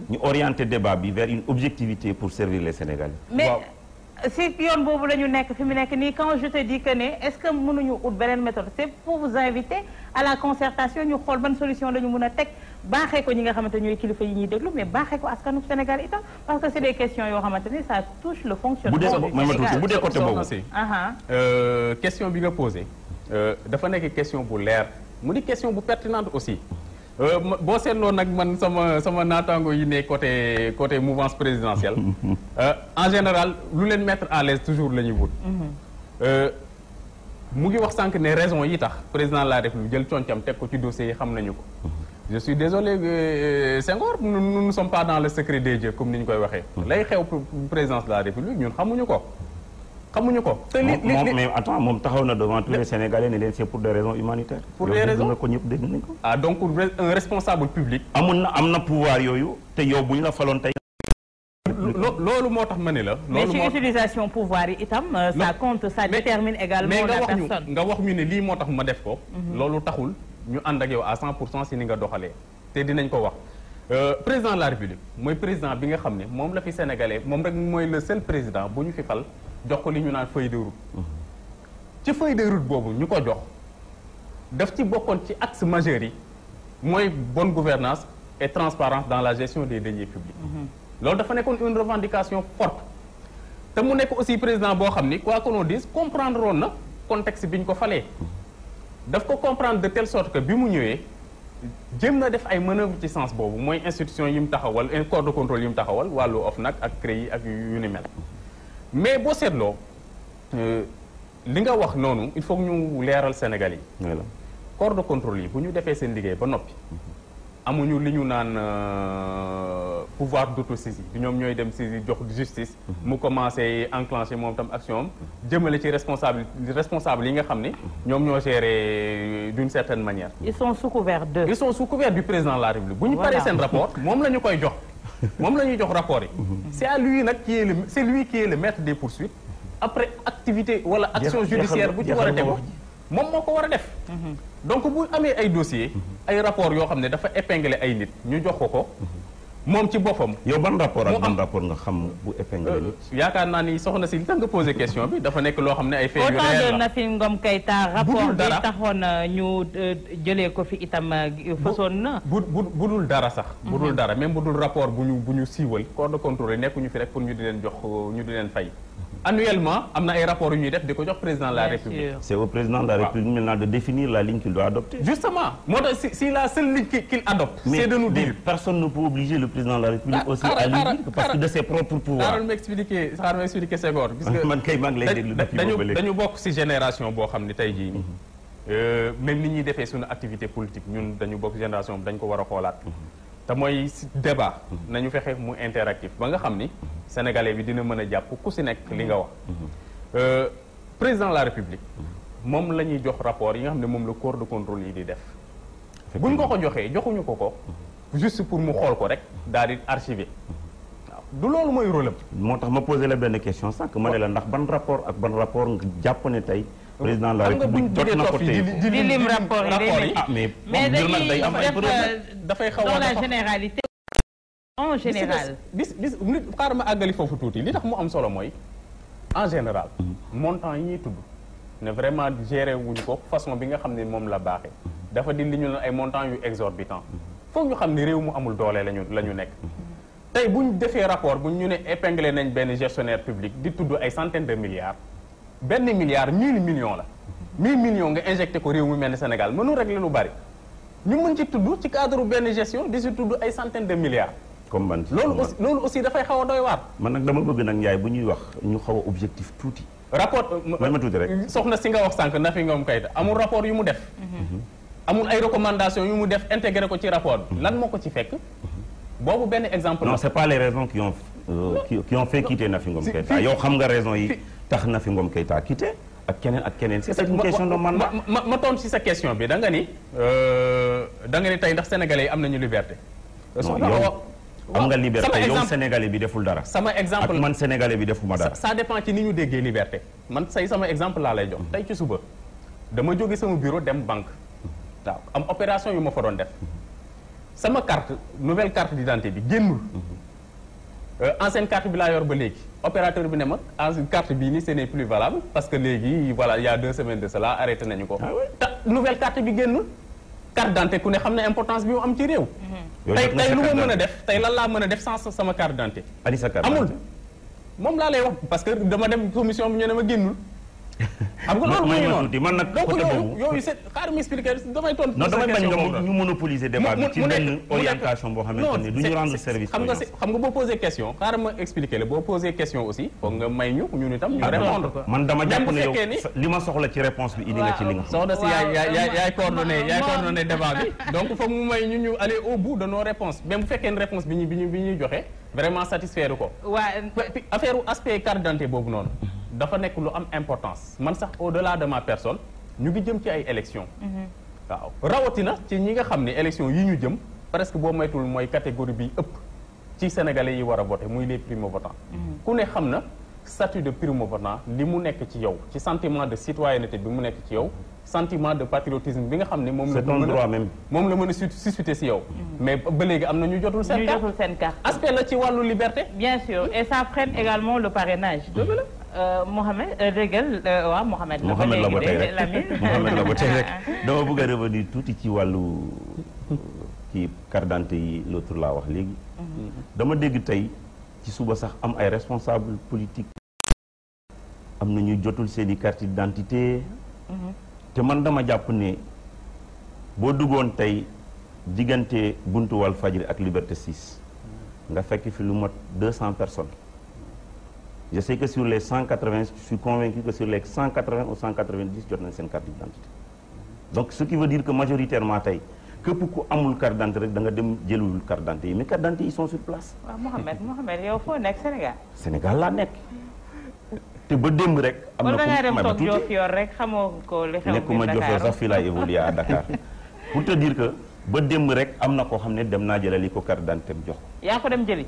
ñu orienter débat bi vers une objectivité pour servir les Sénégalais. mais si yoon boobu la ñu nekk fi mu nekk nii quand je te dis que ne est-ce que mënuñu ut beneen méthode c'est pour vous inviter à la concertation ñu xool ban solution la ñu mën a teg baaxee ko ñi nga xamante ñooy kilifa yi ñuy déglu mais baaxee ko askanu Sénégal itam parce que c'est des questions yoo xamante ni ça touche le fonctionnement du Sénégal. bu dee côté boobu question bi nga posé dafa nekk question bu leer mu di question bu pertinente aussi boo seetloo nag man sama naataango yi ne côté mouvance présidentielle en général lu leen mettre à l'aise toujours la ñuy wut mu ngi wax sànq ne raison yi tax président de la République jël concam teg ko ci dossier yi xam nañu ko je suis désolé Senghor nous ne sommes pas dans le secret des dieux comme ni ñu koy waxee lay xew présidence de la République ñun xamuñu ko te mais attends moom taxaw na devant tous les Sénégalais ne leen c'est pour des raisons humanitaires. pour des raisons ko ñëpp dégg nañ ko. donc un responsable public. am na pouvoir yooyu te yow bu ñu la faloon tey. loolu moo tax ma ne la. mais ci utilisation pouvoir yi itam. ça compte ça détermine également la personne. nga wax ñu ne lii moo tax ma def ko. loolu taxul ñu ànd ak yow à 100% si ni nga doxalee te dinañ ko wax. président de la République mooy président bi nga xam ne moom la fi sénégalais moom rek mooy le seul président bu ñu fi fal. jox ko li ñu naan feuille de route ci feuille de route boobu ñu ko jox daf ci bokkoon ci axe majeur yi mooy bonne gouvernance et transparence dans la gestion des deniers publics loolu dafa nekkoon une revendication forte te mu nekk aussi président boo xam ni quoi que l'on dise comprendre woon na contexte bi ñu ko falee daf ko comprendre de telle sorte que bi mu ñëwee jëm na def ay manœuvre ci sens boobu mooy institution yi mu taxawal corps de contrôle yi mu taxawal wàllu OFNAC ak CREI ak yu ni mel mais boo seetloo li nga wax noonu il faut que ñu leeral Sénégal yi. corps de contrôle yi bu ñu defee seen liggéey ba noppi. amuñu li ñu naan pouvoir d'autosaisie bi ñoom ñooy dem si jox justice. mu commencé enclencher moom tam action am jëmale ci responsable yi nga xam ne. ñoom ñoo gérer d'une certaine manière. ils sont sous couvert du président de la République. bu ñu paree seen rapport moom la ñu koy jox. moom la ñuy jox rapport yi. c'est à lui nag c'est lui qui est le maître des poursuites après activité wala action judiciaire bu ci war a tegu moom moo ko war a def. donc bu amee ay dossiers. ay rapports yoo xam ne dafa épingler ay nit ñu jox ko moom ci boppam. yow ban rapport ak ban rapport nga xam bu épingler nit. yaakaar naa ni soxna si li tax nga posé question bi dafa nekk loo xam ne ay faits yu réel la. autant de Nafi Ngom Keïta rapport bi taxoon ñu jëlee ko fi itam façon na. bu dul dara sax. bu dul dara même bu dul rapport bu ñu siiwal corps de contrôle yi nekkuñu fi rek pour ñu di leen jox ñu di leen fay. annuellement am na ay rapports yu ñuy def di ko jox président de la République. c'est au président de la République maintenant de définir la ligne qu'il doit adopter. justement moo tax si la seule ligne qu'il adopte. c'est de nous dire personne ne peut obliger le président de la République aussi à lire parce que de ses propres pouvoirs. xaaral ma expliquer Senghor. man kay maa ngi lay déglu dañu bokk ci génération boo xam ne tey jii nii même ni ñuy defee suñu activité politique ñun dañu bokk génération dañ ko war a xoolaat. te mooy débat nañu fexe mu interactif ba nga xam ni sénégalais bi dina mën a jàpp ku si nekk li nga wax président de la République moom la ñuy jox rapport yi nga xam ne moom la corps de contrôle yi di def buñ ko joxee joxuñu ko juste pour mu xool ko rek daal di archiver waaw du loolu mooy rôle am. moo tax ma posé la benn question sànq ma ne la ndax ban rapport nga jàpp ne tey président de la République jot na ko tey di lim rapport yi mais day am ay dafay xaw dans la généralité en général bis nit xaaral ma àggali foofu tuuti li tax mu am solo mooy en général montant yi ñuy tudd ne vraiment géré wuñu ko façon bi nga xam ne moom la baaxee dafa di li ñu ne ay montants yu exorbitant foog ñu xam ne réew mu amul doole la ñu nekk tey buñ defee rapport buñ ñu ne épinglé nañ benn gestionnaire public di tudd ay centaines de milliards benn milliard 1000 millions la 1000 millions nga injecté ko réew mu mel ni Sénégal mënu régler lu bari ñu mën ci tudd ci cadre benn gestion di si tudd ay centaines de milliards comme ban loolu aussi dafay xaw a doy waar. man nag dama bëgg nag Ndiaye bu ñuy wax ñu xaw a objectif tuuti. rapport ma tuuti rek. soxna si nga wax sànq Nafi Ngom Keïta amul rapport yu mu def. amul ay recommandations yu mu def intégré ko ci rapport bi. lan moo ko ci fekk. boobu benn exemple la. non c'est pas les raisons qui ont fait quitter Nafi Ngom Keïta yow xam nga raison yi tax Nafi Ngom Keïta quitté ak keneen c'est une question de mandat. ma tontu ci sa question bi da nga ni tey ndax sénégalais yi am nañu liberté. non yow am nga liberté yow sénégalais bi deful dara. sama exemple ak man sénégalais bi defuma dara. ça dépend ci ni ñu déggee liberté man sama exemple laa lay jox. tey ci suba dama jóge sama bureau dem banque waaw am opération yu ma fa doon def sama nouvelle carte d'identité bi génnul. ancienne carte bi laa yor ba léegi opérateur bi ne ma ancienne carte bii nii ce n'est plus valable parce que léegi voilà il y a 2 semaines de cela arrêté nañu ko. te nouvelle carte bi génnul carte d'identité ku ne xam ne importance bi mu am ci réew. tey lu ma mën a def tey lan laa mën a def sans sama carte d'identité. ali sa carte amul moom laa lay wax parce que dama dem commission bi ñu ne ma génnul. xam nga loolu mooy noonu man nag donc yooyu c'est xaaral ma expliquer damay tontu. non damay bañ nga ñu monopoliser débat bi ci benn orientation boo xamante ne du ñu rendre service. xam nga boo posé question xaaral ma expliquer la boo posé question aussi foog nga may ñu ñun itam ñu répondre ko. man dama jàpp ne yow li ma soxla ci réponse bi indi nga ci li nga. soxna si yaay coordonné débat bi donc foog mu may ñu aller au bout de nos réponses même bu fekkee ne réponse bi ñuy joxe vraiment satisfaire ko. affaire aspect carte d'identité boobu noonu. dafa nekk lu am importance man sax au-delà de ma personne ñu ngi jëm ci ay élections. waaw rawatina ci ñi nga xam ne élections yi ñu jëm presque boo moytul mooy catégorie bi ëpp ci sénégalais yi war a voter muy les primo-votants. ku ne xam na statut de primo-votant li mu nekk ci yow ci sentiment de citoyenneté bi mu nekk ci yow sentiment de patriotisme bi nga xam ne moom la mën a susciter si yow. mais ba léegi am na ñu jotul seen carte aspect la ci wàllu liberté. bien sûr et ça freine également le parrainage. Mohamed déggal waaw Mohamed la ba tey rek Mohamed la ba tey rek dama bëgg a revenir tuuti ci wàllu ci carte d'identité yi l'autre laa wax léegi. dama dégg tey ci suba sax am ay responsables politiques am na ñu jotul seeni carte d'identité. te man dama jàpp ne boo duggoon tey diggante buntu Walfadjri ak Liberté 6 nga fekk fi lu mot 200 personnes. Je sais que sur les 180, je suis convaincu que sur les 180 ou 190 jot nañ seen carte d'identité. Donc ce qui veut dire que majoritairement tey képp ku amul carte d'identité rek da nga dem jëlul carte d'identité yi mais carte d'identité yi sont sur place. waaw Mohamed yow foo nekk Sénégal. Sénégal laa nekk. te ba démb rek. am na fu ma ba tuuti Diofior rek xamoo ko li xew nekkuma Diofior sax fii laa évolué à Dakar pour te dire que ba démb rek am na koo xam ne dem naa jëlali ko carte d'identité am jox ko. yaa ko dem jëli.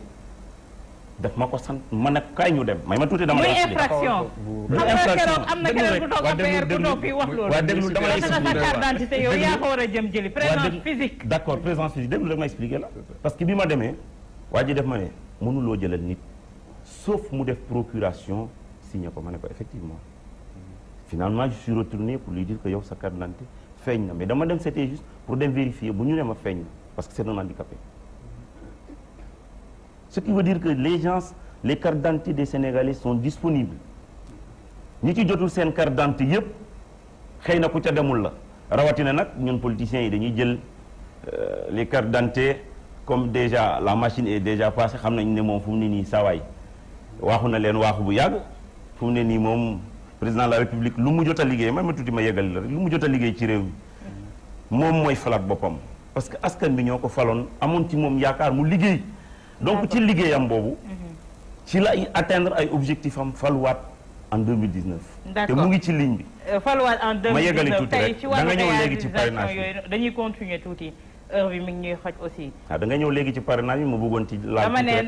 daf ma ko sant man nag kaay ñu dem may ma tuuti dama. muy infraction. xam nga keroog am na keneen ku toog affaire ku toog fii wax loolu. waa déglu dama lay expliquer sa carte d'identité yow yaa ko war a jëm jëli présence physique. d'accord présence physique déglu rek ma expliquer la parce que bi ma demee waa ji def ma ne mënuloo jëlal nit sauf mu def procuration signé ko ma ne ko effectivement finalement je suis retourné pour lui dire que yow sa carte d'identité feeñ na mais dama dem c'était juste pour dem vérifier bu ñu ne ma feeñ na parce que c'est un handicapé. Ce qui veut dire que les cartes d'identité des Sénégalais sont disponibles ñi ci jotul seen carte d'identité yëpp xëy na ku ca demul la rawatina nag ñun politiciens yi dañuy jël les cartes d'identité comme déjà la machine est déjà passée xam nañ ne moom fu mu ne nii saawaay waaxu na leen waaxu bu yàgg fu mu ne nii moom président de la République lu mu jot a liggéey ma tuuti ma yeggali la rek lu mu jot a liggéey ci réew mi moom mooy falaat boppam parce que askan bi ñoo ko faloon amoon ci moom yaakaar mu liggéey. donc ci liggéeyam boobu ci la atteindre ay objectifs am faluwaat en 2019. d'accord te mu ngi ci ligne bi. faluwaat en 2019 ma yeggali tuuti rek da nga ñëw léegi ci parrainage yooyu dañuy continuer tuuti heure bi mi ngi ñuy xoj aussi. da nga ñëw léegi ci parrainage bi ma bëggoon ci laaj. dama ne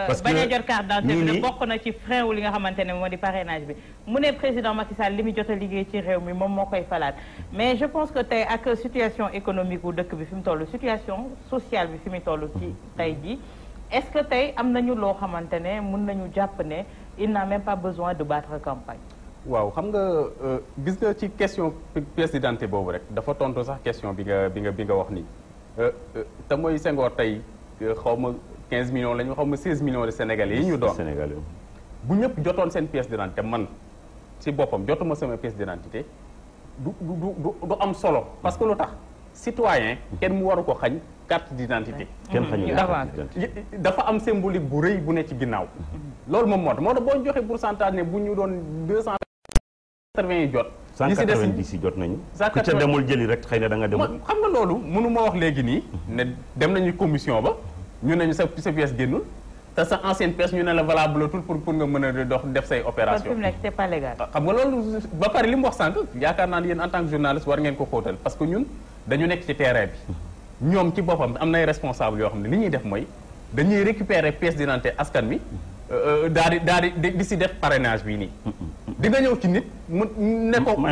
parce que bañ a jot carte d'identité bi bokk na ci frein wu li nga xamante ne moo di parrainage bi mu ne président Macky Sall li mu jot a liggéey ci réew mi moom moo koy falaat mais je pense que tey ak situation économique wu dëkk bi fi mu toll situation sociale bi fi mu toll ci tey jii. est-ce que tey am nañu loo xamante ne mën nañu jàpp ne il n'a même pas besoin de battre campagne. waaw xam nga gis nga ci question pièce d'identité boobu rek dafa tontu sax question bi nga wax nii te mooy Senghor tey xaw ma 15 millions la ñu xaw ma 16 millions de Sénégalais yi ñu doon. bu ñëpp jotoon seen pièce d'identité man ci boppam jotuma sama pièce d'identité du am solo parce que lu tax citoyen kenn mu waru ko xañ carte d'identité. kenn xañu carte d'identité. dafa am symbolique bu rëy bu ne ci ginnaaw. loolu moom moo tax boo ñu joxee pourcentage ne bu ñu doon 280 yi jot. 190 yi jot nañu. ku ca demul jëli rek xëy na da nga demul. xam nga loolu mënu ma wax léegi nii. ne dem nañu commission ba ñu ne ñu sa pièce génnul te sa ancienne pièce ñu ne la valable tout pour nga mën a dox def say opération. kon fi mu nekk c'est pas légal. xam nga loolu ba pare li mu wax sànq yaakaar naa ne yéen en tant que journaliste war ngeen ko xóotal parce que ñun dañu nekk ci terrain bi. ñoom ci boppam am nay responsable yoo xam ne li ñuy def mooy dañuy récupérer pièce d'identité askan mi daal di si def parrainage bii nii. di nga ñëw ci nit mu ne ko mu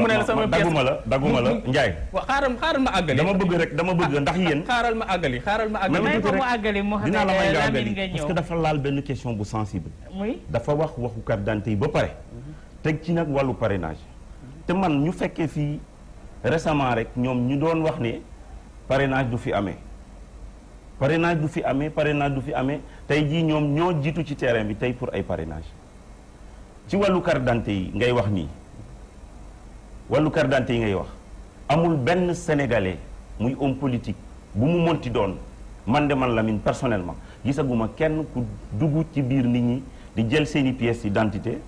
ne la sama pièce dagguma la Ndiaye. waaw xaaral ma àggali. dama bëgg ndax yéen. xaaral ma àggali. may ko mu àggali dinaa la may nga àggali nga ñëw parce que dafa laal benn question bu sensible. muy dafa waxu carte d'identité yi ba pare. teg ci nag wàllu parrainage. te man ñu fekkee fii récemment rek ñoom ñu doon wax ne parrainage du fi amee. parrainage du fi amee tey jii ñoom ñoo jiitu ci terrain bi tey pour ay parrainage ci wàllu carte d'identité yi ngay wax nii wàllu carte d'identité yi ngay wax amul benn sénégalais muy homme politique bu mu monti doon man Lamine personnellement gisaguma kenn ku dugg ci biir nit ñi di jël seeni pièces d'identité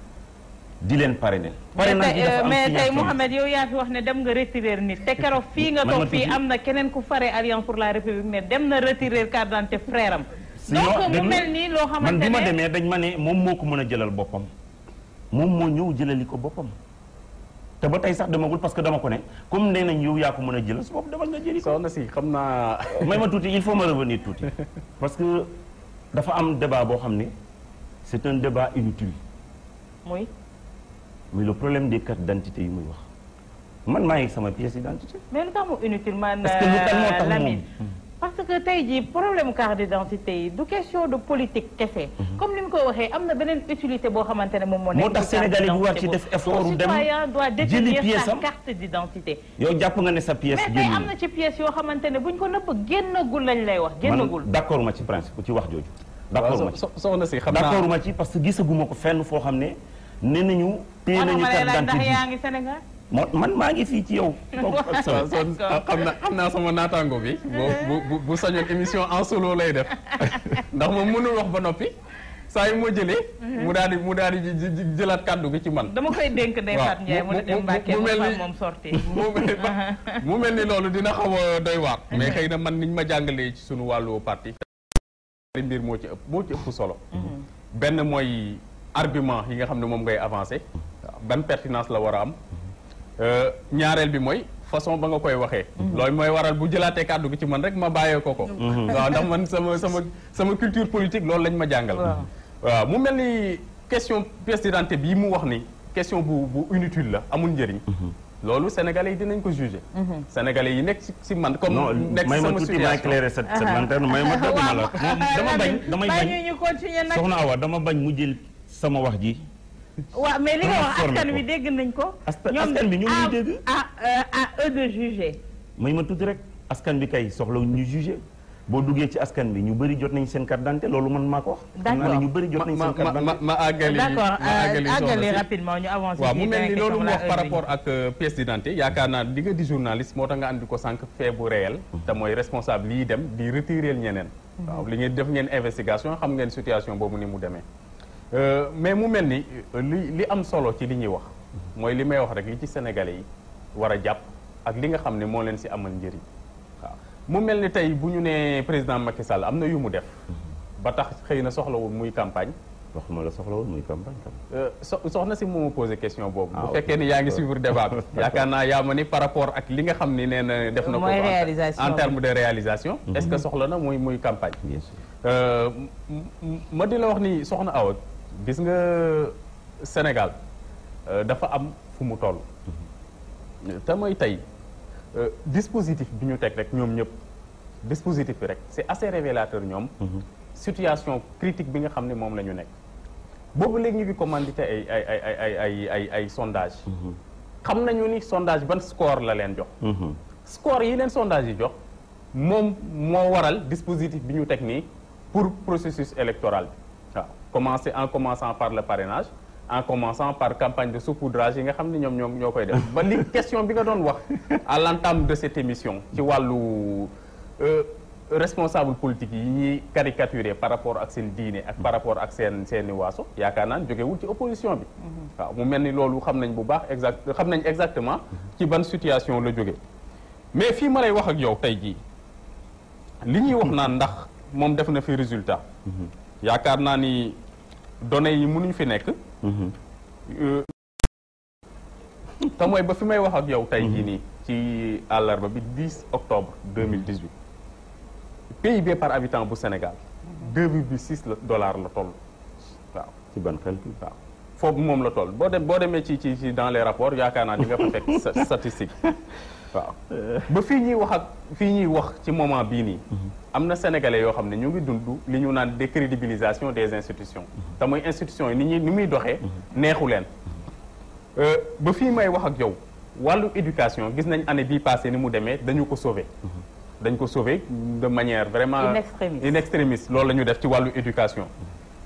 di leen parrainer. mais tey Mouhamed yow yaa fi wax ne dem nga retirer nit te keroog fii nga toog fii am na keneen ku fare Alliance pour la République ne dem na retirer carte d'identité frère am. donc mu mel nii loo xamante ne man bi ma demee dañ ma ne moom moo ko mën a jëlal boppam moom moo ñëw jëlali ko boppam te ba tey sax demagul parce que dama ko ne comme nee nañ yow yaa ko mën a jëlal su bopp demal nga jëli ko. soxna si xam naa. may ma tuuti il faut ma revenir tuuti parce que dafa am débat boo xam ne c'est un débat inutile. muy le problème des cartes d'identité yi muy wax man maa ngi sama pièce d'identité. mais lu tax mu inutile man. parce que lu tax moo tax moom parce que tey jii problème carte d'identité yi du question de politique kese. comme ni mu ko waxee am na beneen utilité boo xamante ne moom moo nekk. moo tax Sénégalais bi war ci def effort dem jëli pièce am carte d'identité. yow jàpp nga ne sa pièce génn mais tey am na ci pièce yoo xamante ne buñ ko nëbb génnagul lañ lay wax. génnagul man d'accord ma ci principe ci wax jooju. d'accord ma ci soxna si xam naa d'accord ma ci parce que gisaguma ko fenn foo xam ne nee nañu. téye nañu carte d'identité ndax yaa ngi Sénégal. man maa ngi fii ci yow. xam naa sama naataango bi. bu sañoon émission en solo lay def ndax moom mënul wax ba noppi saa yu ma jëlee. mu daal di jëlaat kàddu gi ci man. dama koy dénk Ndeye Fatou Ndiaye mu dem Mbacke moom sorti mu mel ni loolu dina xaw a doy waar. mais xëy na man niñ ma jàngalee ci sunu wàllu parti. mbir moo ci ëpp solo. benn mooy argument yi nga xam ne moom ngay avancer. ban pertinence la war a am. ñaareel bi mooy façon ba nga koy waxee. loolu mooy waral bu jëlaatee kàddu gi ci man rek ma bàyyee ko. waaw ndax man sama culture politique loolu lañ ma jàngal. waaw mu mel ni question pièce d'identité bii mu wax ni question bu inutile la amul njëriñ. loolu sénégalais yi dinañ ko juger. sénégalais yi nekk ci man comme nekk ci sama situation may ma éclairer cette lanterne may ma dëgg ma la damay bañ soxna Awa dama bañ mu jël sama wax ji. waaw mais li nga wax askan wi dégg nañ ko. askan bi ñu ngi dégg. à eux de juger. may ma tuuti rek askan bi kay soxla ñu juger boo duggee ci askan bi ñu bëri jot nañ seen carte d'identité loolu man maa ko wax. d'accord ñu bëri jot nañ seen carte d'identité. ma àggali d'accord àggali rapidement ñu avancé. waaw mu mel ni loolu mu wax par rapport ak pièce d'identité yaakaar naa di nga di journaliste moo tax nga andi ko sànq fait bu réel. te mooy responsable lii dem di retirer ñeneen. waaw li ngeen def ngeen investigation xam ngeen situation boobu ni mu demee. mais mu mel ni li am solo ci li ñuy wax mooy li may wax rek li ci sénégalais yi war a jàpp ak li nga xam ne moo leen si amal njëriñ waaw mu mel ni tey bu ñu nee président Macky Sall am na yu mu def ba tax xëy na soxlawul muy campagne. waxuma la soxlawul muy campagne. soxna si moo ma posé question boobu. bu fekkee ni yaa ngi suivre débat bi. yaakaar naa yaa ma ni par rapport ak li nga xam ni nee na def na ko en terme de réalisation. est-ce que soxla na muy campagne. bien sûr ma di la wax ni soxna Awa. gis nga Sénégal dafa am fu mu toll te mooy tey dispositif bi ñu teg rek ñoom ñëpp dispositif bi rek c'est assez révélateur ñoom situation critique bi nga xam ne moom la ñu nekk boobu léegi ñu ngi commandité ay sondage xam nañu ni sondage ban score la leen jox score yi leen sondage yi jox moom moo waral dispositif bi ñu teg nii pour processus électoral bi waaw en commençant par le parrainage en commençant par campagne de saupoudrage yi nga xam ne ñoom ñoo koy def ba li question bi nga doon wax à l'entame de cette émission ci wàllu responsable politique yi ñuy caricaturer par rapport ak seen diine ak par rapport ak seeni waaso yaakaar naa jógewul ci opposition bi waaw mu mel ni loolu xam nañ bu baax xam nañ exactement ci ban situation la jóge mais fii ma lay wax ak yow tey jii li ñuy wax naan ndax moom def na fi résultat yaakaar naa ni données yi mënuñ fi nekk te mooy ba fi may wax ak yow tey jii nii ci àllarba bi 10 octobre 2018 PIB par habitant bu Sénégal 2,6 dollars la toll waaw ci ban calcul waaw foofu moom la toll boo demee ci dans les rapports yaakaar naa di nga fa fekk statistique waaw ba fii ñuy wax ci moment bii nii am na sénégalais yoo xam ne ñu ngi dund li ñu naan décrédibilisation des institutions te mooy institutions yi ni muy doxee neexu leen ba fii may wax ak yow wàllu éducation gis nañ année bii passé ni mu demee dañ ko sauver de manière vraiment in extremis loolu la ñu def ci wàllu éducation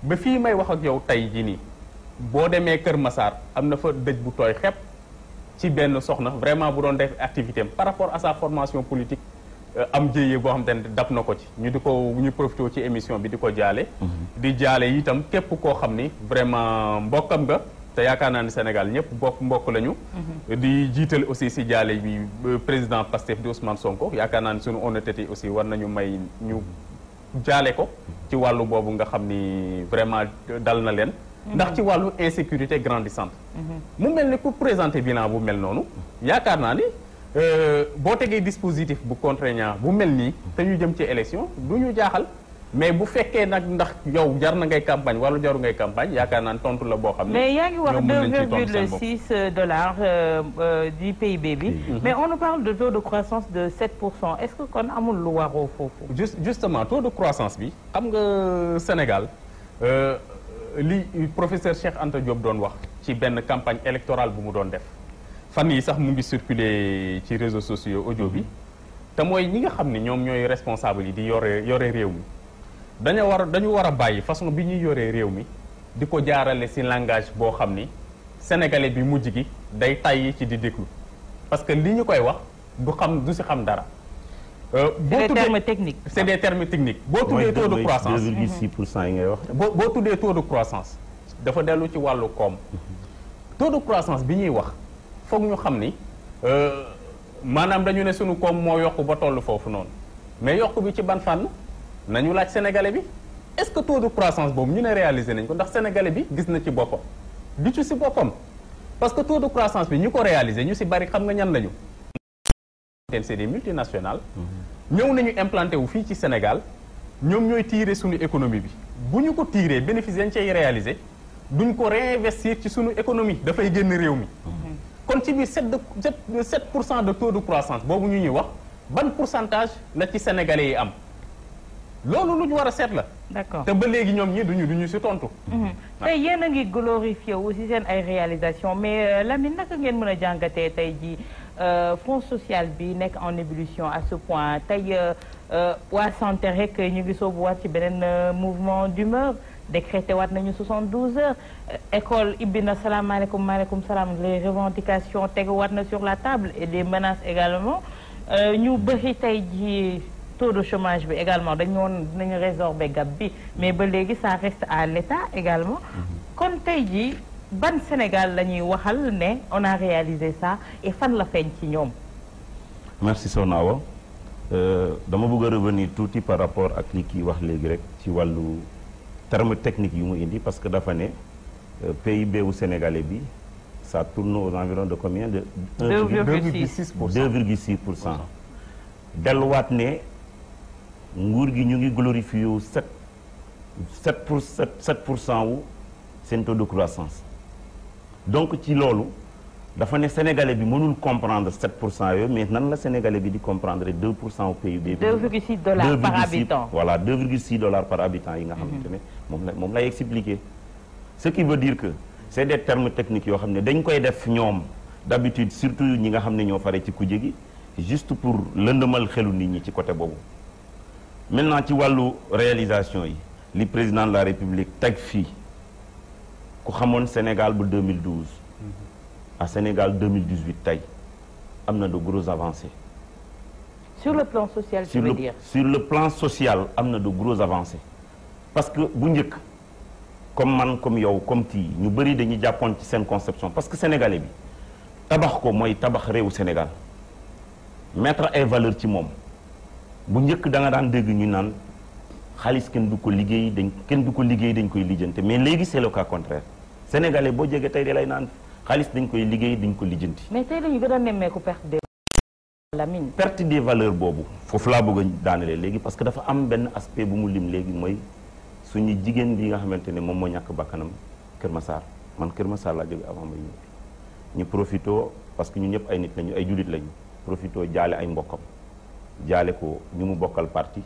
ba fii may wax ak yow tey jii nii boo demee Kër Massar am na fa dëj bu tooy xepp ci benn soxna vraiment bu doon def activité am par rapport à sa formation politique am jéyee boo xam te ne dab na ko ci ñu profité ci émission bi di ko jaale di jaale itam képp koo xam ni vraiment mbokkam nga te yaakaar naa ni Sénégal ñëpp mbokk lañu di jiital aussi si jaale bi président Pastef di Ousmane Sonko yaakaar naa ni suñu honnêteté aussi war nañu may ñu jaale ko ci wàllu boobu nga xam ni vraiment dal na leen ndax ci wàllu insécurité grandissante mu mel ni ku présenter bilan bu mel noonu yaakaar naa ni boo tegee dispositif bu contraignant bu mel nii te ñu jëm ci élection du ñu jaaxal mais bu fekkee nag ndax yow jar na ngay campagne wala jaru ngay campagne yaakaar naa tontu la boo xam ne mais yaa ngi wax 2,6 dollars du PIB bi mais on nous parle de taux de croissance de 7%. Est-ce que kon amul lu waroo foofu justement taux de croissance bi xam nga Sénégal li professeur Cheikh Anta Diop doon wax ci benn campagne électorale bu mu doon def fan yi sax mu ngi circuler ci réseaux sociaux audio bi te mooy ñi nga xam ni ñoom ñooy responsable yi di yore réew mi dañu war a bàyyi façon bi ñuy yoree réew mi di ko jaarale ci langage boo xam ni sénégalais bi mujj gi day tàyyi ci di déglu parce que li ñu koy wax du ci xam dara. c'est des termes techniques. c'est des termes techniques boo tuddee taux de croissance 2,6% yi ngay wax. boo tuddee taux de croissance dafa dellu ci wàllu koom taux de croissance bi ñuy wax foog ñu xam ni maanaam dañu ne sunu koom moo yokk ba toll foofu noonu mais yokk bi ci ban fànn. nañu laaj sénégalais bi est-ce que taux de croissance boobu ñu ne réalisé nañ ko ndax sénégalais bi gis na ci boppam di ci boppam parce que taux de croissance bi ñu ko réalisé ñu ci bari xam nga ñan lañu c'est des multinationales ñëw nañu implanté wu fii ci Sénégal ñoom ñooy tirer suñu économie bi bu ñu ko tirer bénéfice yañ cay réalisé duñ ko réinvestir ci suñu économie dafay génn réew mi kon ci biir 7% de taux de croissance boobu ñu ñuy wax ban pourcentage la ci sénégalais yi am loolu lu ñu war a seet la. d'accord te ba léegi ñoom ñi duñu ci tontu. tey yéen a ngi glorifié aussi seen ay réalisations mais Lamine naka ngeen mën a jàngatee tey jii fonds social bi nekk en ébullition à ce point tey waa santé rek ñu ngi soobuwaat ci beneen mouvement d'humeur décrété waat nañu 72 heures école ibbi na salaamaaleykum maaleykum salaam les revendications teguwaat na sur la table et des menaces également ñu bëri tey jii. taux de chômage bi également dinañu résorber gap bi mais ba léegi ça reste à l'État également kon tey jii ban Sénégal la ñuy waxal ne on a réalisé ça et fan la feeñ ci ñoom. merci Sokhna Awa dama bëgg a revenir tuuti par rapport ak li kii wax léegi rek ci wàllu terme technique yu mu indi parce que dafa ne PIB wu sénégalais bi ça tourne aux environs de combien de 2,6%. delluwaat ne nguur gi ñu ngi glorifié wu 7% wu seen taux de croissance donc ci loolu dafa ne sénégalais bi mënul comprendre 7% yooyu mais nan la sénégalais bi di comprendre 2% au PIB. 2,6 dollars par habitant. voilà 2,6 dollars par habitant yi nga xamante ne moom lay expliquer ce qui veut dire que c'est des termes techniques yoo xam ne dañ koy def ñoom d'habitude surtout ñi nga xam ne ñoo fare ci kujje gi juste pour lëndëmal xelu nit ñi ci côté boobu maintenant ci wàllu réalisation yi li président de la république teg fii ku xamoon Sénégal bu 2012 à Sénégal 2018 tey am na de grosses avancées. Sur le plan social, tu veux dire? Sur le plan social am na de grosses avancées parce que bu njëkk comme man comme yow comme tii ñu bëri dañuy jàppoon ci seen conception parce que sénégalais bi tabax ko mooy tabax réewu Sénégal mettre ay valeur ci moom bu njëkk da nga daan dégg ñu naan xaalis kenn du ko liggéey dañ koy lijjante mais léegi c'est le cas contraire sénégalais boo jege tey de lay naan xaalis dañ koy liggéey dañ ko lijjanti. mais tey dañu gën a nemmeeku perte des valeurs boobu foofu laa bëgg a daanale léegi parce que dafa am benn aspect bu mu lim léegi mooy suñu jigéen bi nga xamante ne moom moo ñàkk bakkanam Kër Massar man Kër Massar laa jóge avant may ñëw ñu profito parce que ñu ñëpp ay nit lañu ay jullit lañu profito jaale ay mbokkam jaale ko ñu mu bokkal parti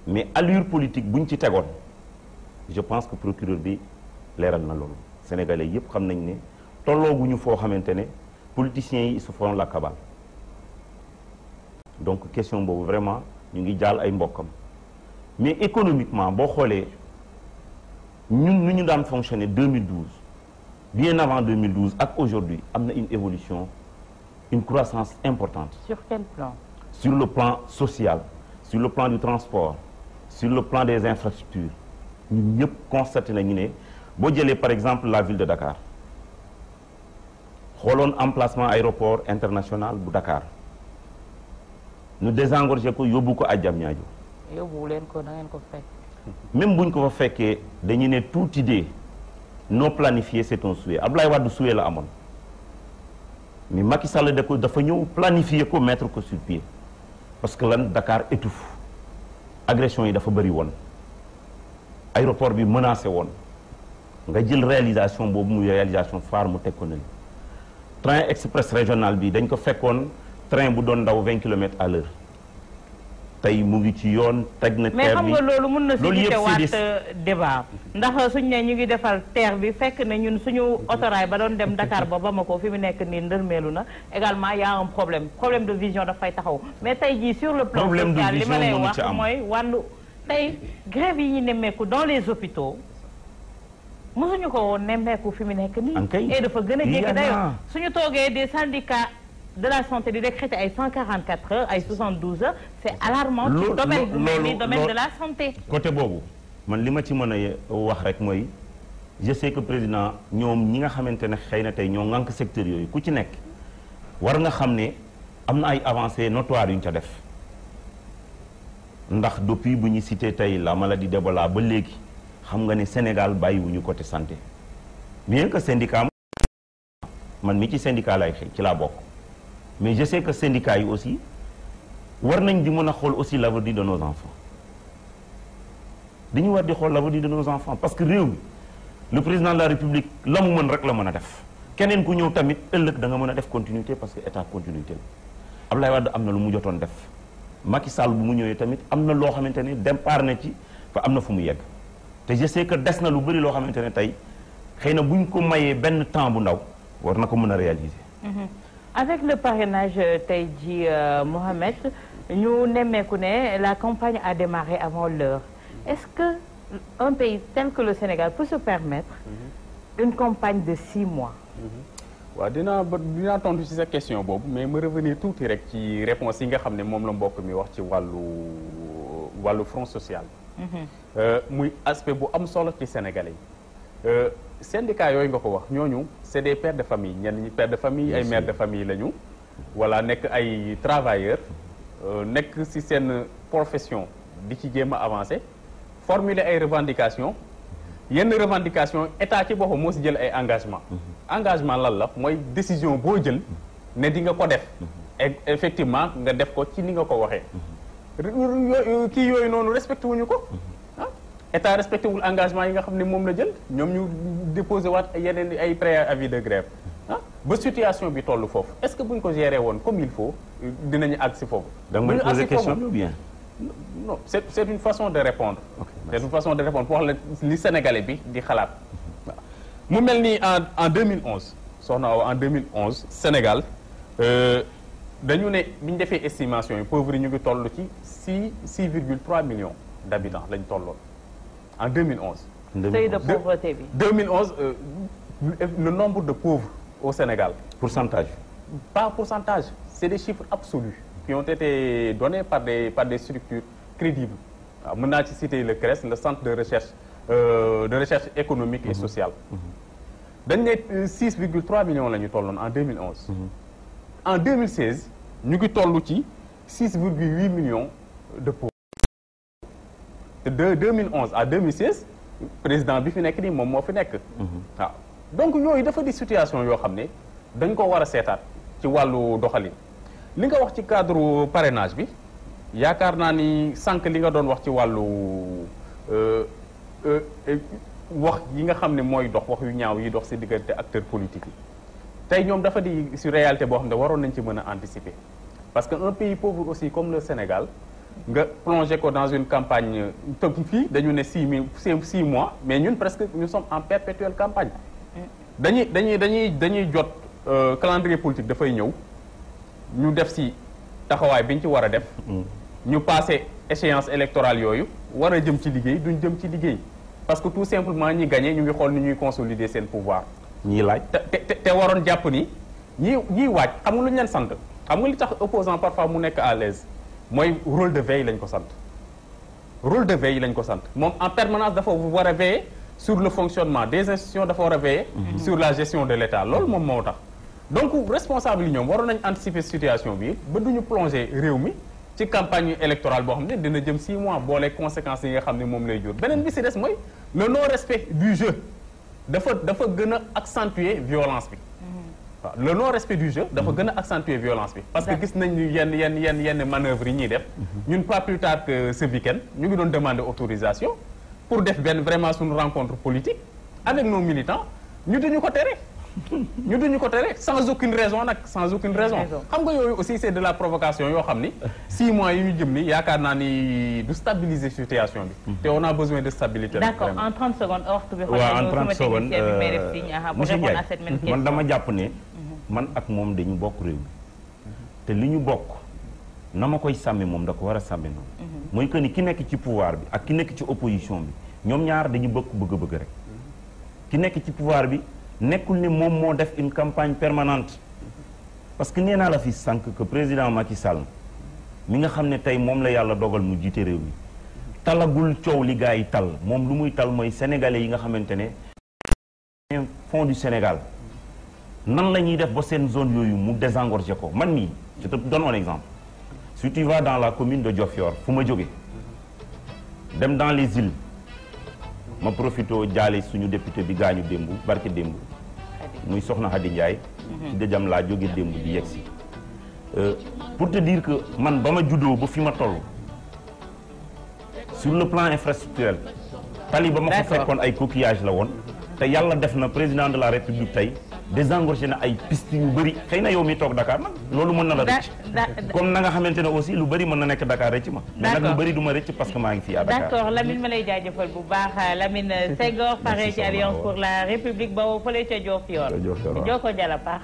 mais allure politique buñ ci tegoon je pense que procureur bi leeral na loolu sénégalais yëpp xam nañ ne tollooguñu foo xamante ne politiciens yi ils se font la cabale donc question boobu vraiment ñu ngi jaal ay mbokkam mais économiquement boo xoolee ñun nu ñu daan fonctionner 2012 bien avant 2012 ak aujourd'hui am na une évolution une croissance importante. Sur quel plan? Sur le plan social, sur le plan du transport, sur le plan des infrastructures ñun ñëpp constaté nañu ne boo jëlee par exemple la ville de Dakar xooloon emplacement aéroport international bu Dakar ñu désengorgé ko yóbbu ko à Diamniadio. yóbbu leen ko da ngeen ko fekk. même buñ ko fa fekkee dañu ne toute idée non planifiée c'est un souhait Abdoulaye Wade souhait la amoon mais Macky Sall dafa ñëw planifier ko mettre ko sur pied parce que lan Dakar étouffe agression yi dafa bëri woon aéroport bi menacé woon nga jël réalisation boobu muy réalisation phare mu teg ko nañu train express régional bi dañ ko fekkoon train bu doon daw 20 kilomètres à l'heure tey mu ngi ci yoon teg na mais terre bi xam nga loolu mun na si loolu yëpp jiitewaat débat ndax suñ ne ñu ngi defal terre bi fekk ne ñun suñu autorail ba doon dem Dakar ba Bamako fi mu nekk nii ndërmeelu na également y a un problème de vision dafay taxaw mais tey jii sur le plan Problème de social li ma lay vision wax mënu ci am. mooy wàllu tey grève yi ñu nemmeeku dans les hôpitaux mosuñu ko woon nemmeeku fi mu nekk nii Ankay. et dafa gën a Il y jéggi en a. dayo suñu toogee des syndicats de la santé di décréter ay 144 heures ay 72 heures c'est alarmant ci domaine bu mel ni domaine de la santé. côté boobu man li ma ci mën a wax rek mooy je sais que président ñoom ñi nga xamante ne xëy na tey ñoo ŋànk secteur yooyu ku ci nekk war nga xam ne am na ay avancées notoires yu ñu ca def ndax depuis bu ñu cité tey la maladie d'Ebola ba léegi xam nga ne Sénégal bàyyiwuñu côté santé bien que syndicat man mi ci syndicat lay xëy ci laa bokk mais je sais que syndicat yi aussi war nañ di mën a xool aussi l'avenir de nos enfants dañu war di xool l'avenir de nos enfants parce que réew mi le président de la République la mu mën rek la mën a def keneen ku ñëw tamit ëllëg da nga mën a def continuité parce que état continuité la Abdoulaye Wade am na lu mu jotoon def Macky Sall bu mu ñëwee tamit am na loo xamante ne départ na ci fa am na fu mu yegg te je sais que des na lu bëri loo xamante ne tey xëy na buñ ko mayee benn temps bu ndaw war na ko mën a réaliser. Avec le parrainage tey ji Mohamed ñu nemmeeku ne la campagne a démarré avant l'heure est-ce que un pays tel que le Sénégal peut se permettre une campagne de 6 mois. waaw dinaa tontu ci sa question boobu mais ma revenir tuuti rek ci réponse yi nga xam ne moom la mbokk mi wax ci wàllu front social. muy aspect bu am solo ci Sénégalais yi. syndicat yooyu nga ko wax ñooñu c'est des pères de famille ñenn ñi pères de famille ay mères de famille lañu. voilà nekk ay travailleurs nekk ci seen profession di ci jéem a avancer formuler ay revendications yenn revendication état ci boppam moo ci jël ay engagement engagement lan la mooy décision boo jël ne di nga ko def effectivement nga def ko ci ni nga ko waxee kii yooyu noonu respecté wuñu ko état respecté wul engagement yi nga xam ne moom la jël ñoom ñu déposé waat yeneen ay préavis de grève ba situation bi toll foofu est-ce que bu ñu ko gérer woon comme il faut dinañu àgg si foofu. da nga may poser question ou bien. non c'est une façon de répondre. C'est une façon de répondre pour wax la li Sénégalais bi di xalaat. mu mel ni en 2011 soxna Awa en 2011 Sénégal dañu ne bi ñu defee estimation yi pauvres yi ñu ngi toll ci 6,3 millions d'habitants lañ tolloon en 2011 seuil de pauvreté bi. 2011 le nombre de pauvres au Sénégal. Pourcentage. Pas pourcentage, c'est des chiffres absolus qui ont été donnés par des structures crédibles. waaw mën naa ci citer le CRES, le centre de recherche économique et sociale. dañ ne 6,3 millions la ñu tolloon en 2011. En 2016 ñu ngi toll ci 6,8 millions de pauvres. te de 2011 à 2016 président bi fi nekk nii moom moo fi nekk. waaw donc yooyu dafa di situation yoo xam ne dañ ko war a seetaat ci wàllu doxalin. li nga wax ci cadre parrainage bi yaakaar naa ni sànq li nga doon wax ci wàllu wax yi nga xam ne mooy dox wax yu ñaaw yi dox ci diggante acteurs politiques yi tey ñoom dafa di ci réalité boo xam ne waroon nañ ci mën a anticiper parce que un pays pauvre aussi comme le Sénégal nga plongé ko dans une campagne te fii dañu ne 6 mois mais ñun presque nous sommes en perpétuelle campagne dañuy jot calendrier politique dafay ñëw ñu def ci taxawaay bi ñu ci war a def ñu passé échéance électorale yooyu war a jëm ci liggéey duñ jëm ci liggéey parce que tout simplement ñi gagné ñu ngi xool ni ñuy consolider seen pouvoir ñii laaj te waroon jàpp ni ñiy waaj xam nga lu ñu leen sant xam nga li tax opposant parfois mu nekk à l'aise mooy rôle de veille lañ ko sant rôle de veille lañ ko sant moom en permanence dafa war a veiller sur le fonctionnement des institutions dafa war a veiller sur la gestion de l'État loolu moom moo tax donc responsable yi ñoom waroon nañ anticiper situation bi ba duñu plonger réew mi ci campagne électorale boo xam ne dina jëm 6 mois boole conséquences yi nga xam ne moom lay jur beneen bi ci des mooy le non respect du jeu dafa gën a accentuer violence bi waaw le non respect du jeu dafa gën a accentuer violence bi parce que gis nañu yenn manœuvres yi ñuy def ñun pas plus tard que ce week-end ñu ngi doon demander autorisation pour def vraiment suñu rencontre politique avec nos militants ñu duñu ko tere sans aucune raison nag sans aucune raison xam nga yooyu aussi c'est de la provocation yoo xam ni 6 mois yi ñu jëm ni yaakaar naa ni du stabiliser situation bi te on a besoin de stabilité. D'accord, en 30 secondes waxtu bi waaw en 30 secondes monsieur Ndiaye man dama jàpp ne man ak moom dañu bokk réew mi te li ñu bokk na ma koy sàmme moom da ko war a sàmme noonu mooy que ni ki nekk ci pouvoir bi ak ki nekk ci opposition bi ñoom ñaar dañu bëgg rek ki nekk ci pouvoir bi nekkul ne moom moo def une campagne permanente parce que nee naa la fi sànq que président Macky Sall mi nga xam ne tey moom la yàlla dogal mu jiite réew mi talagul coow li gars yi tal moom lu muy tal mooy sénégalais yi nga xamante ne fond du Sénégal nan la ñuy def ba seen zone yooyu mu désengorger ko man mii je te donne un exemple si tu vas dans la commune de Diofior fu ma jóge dem dans les îles ma profito jaale suñu député bi gaañu démb barke démb muy soxna Khady Ndiaye ci dëjam laa jóge démb di yegsi pour te dire que man ba ma juddoo ba fi ma toll sur le plan infrastructurel tali ba ma fa fekkoon ay coquillage la woon te yàlla def na président de la république tey désengorgé na ay piste yu bëri xëy na yow mi toog Dakar nag loolu mën na la rëcc comme na nga xamante ne aussi lu bëri mën na nekk Dakar rëcc ma mais nag lu bëri du ma rëcc parce que maa ngi fii à Dakar. D'accord Lamine ma lay jaajëfal bu baax Lamine Senghor pare ci Alliance pour la République ba fële ca Diofior Joko Jala paax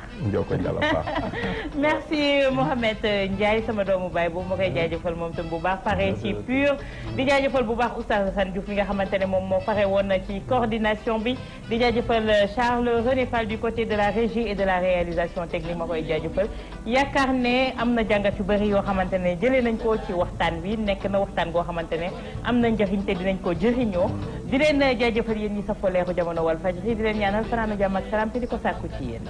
merci Mohamed Ndiaye sama doomu baay boobu ma koy jaajëfal moom tam bu baax pare ci PUR di jaajëfal bu baax Oustaz Assane Diouf mi nga xamante ne moom moo pare woon ci coordination bi di jaajëfal Charles René Fall du côté de la régie et de la réalisation technique ma koy jaajëfal yaakaar ne am na jàngat yu bëri yoo xamante ne jëlee nañ ko ci waxtaan bi nekk na waxtaan goo xamante ne am na njëriñ te dinañ ko jëriñoo di leen jaajëfal yéen ñi safoo Leeru Jamono Walfadjri di leen ñaanal fanaanu jàmm ak salaam te di ko sàkku ci yéen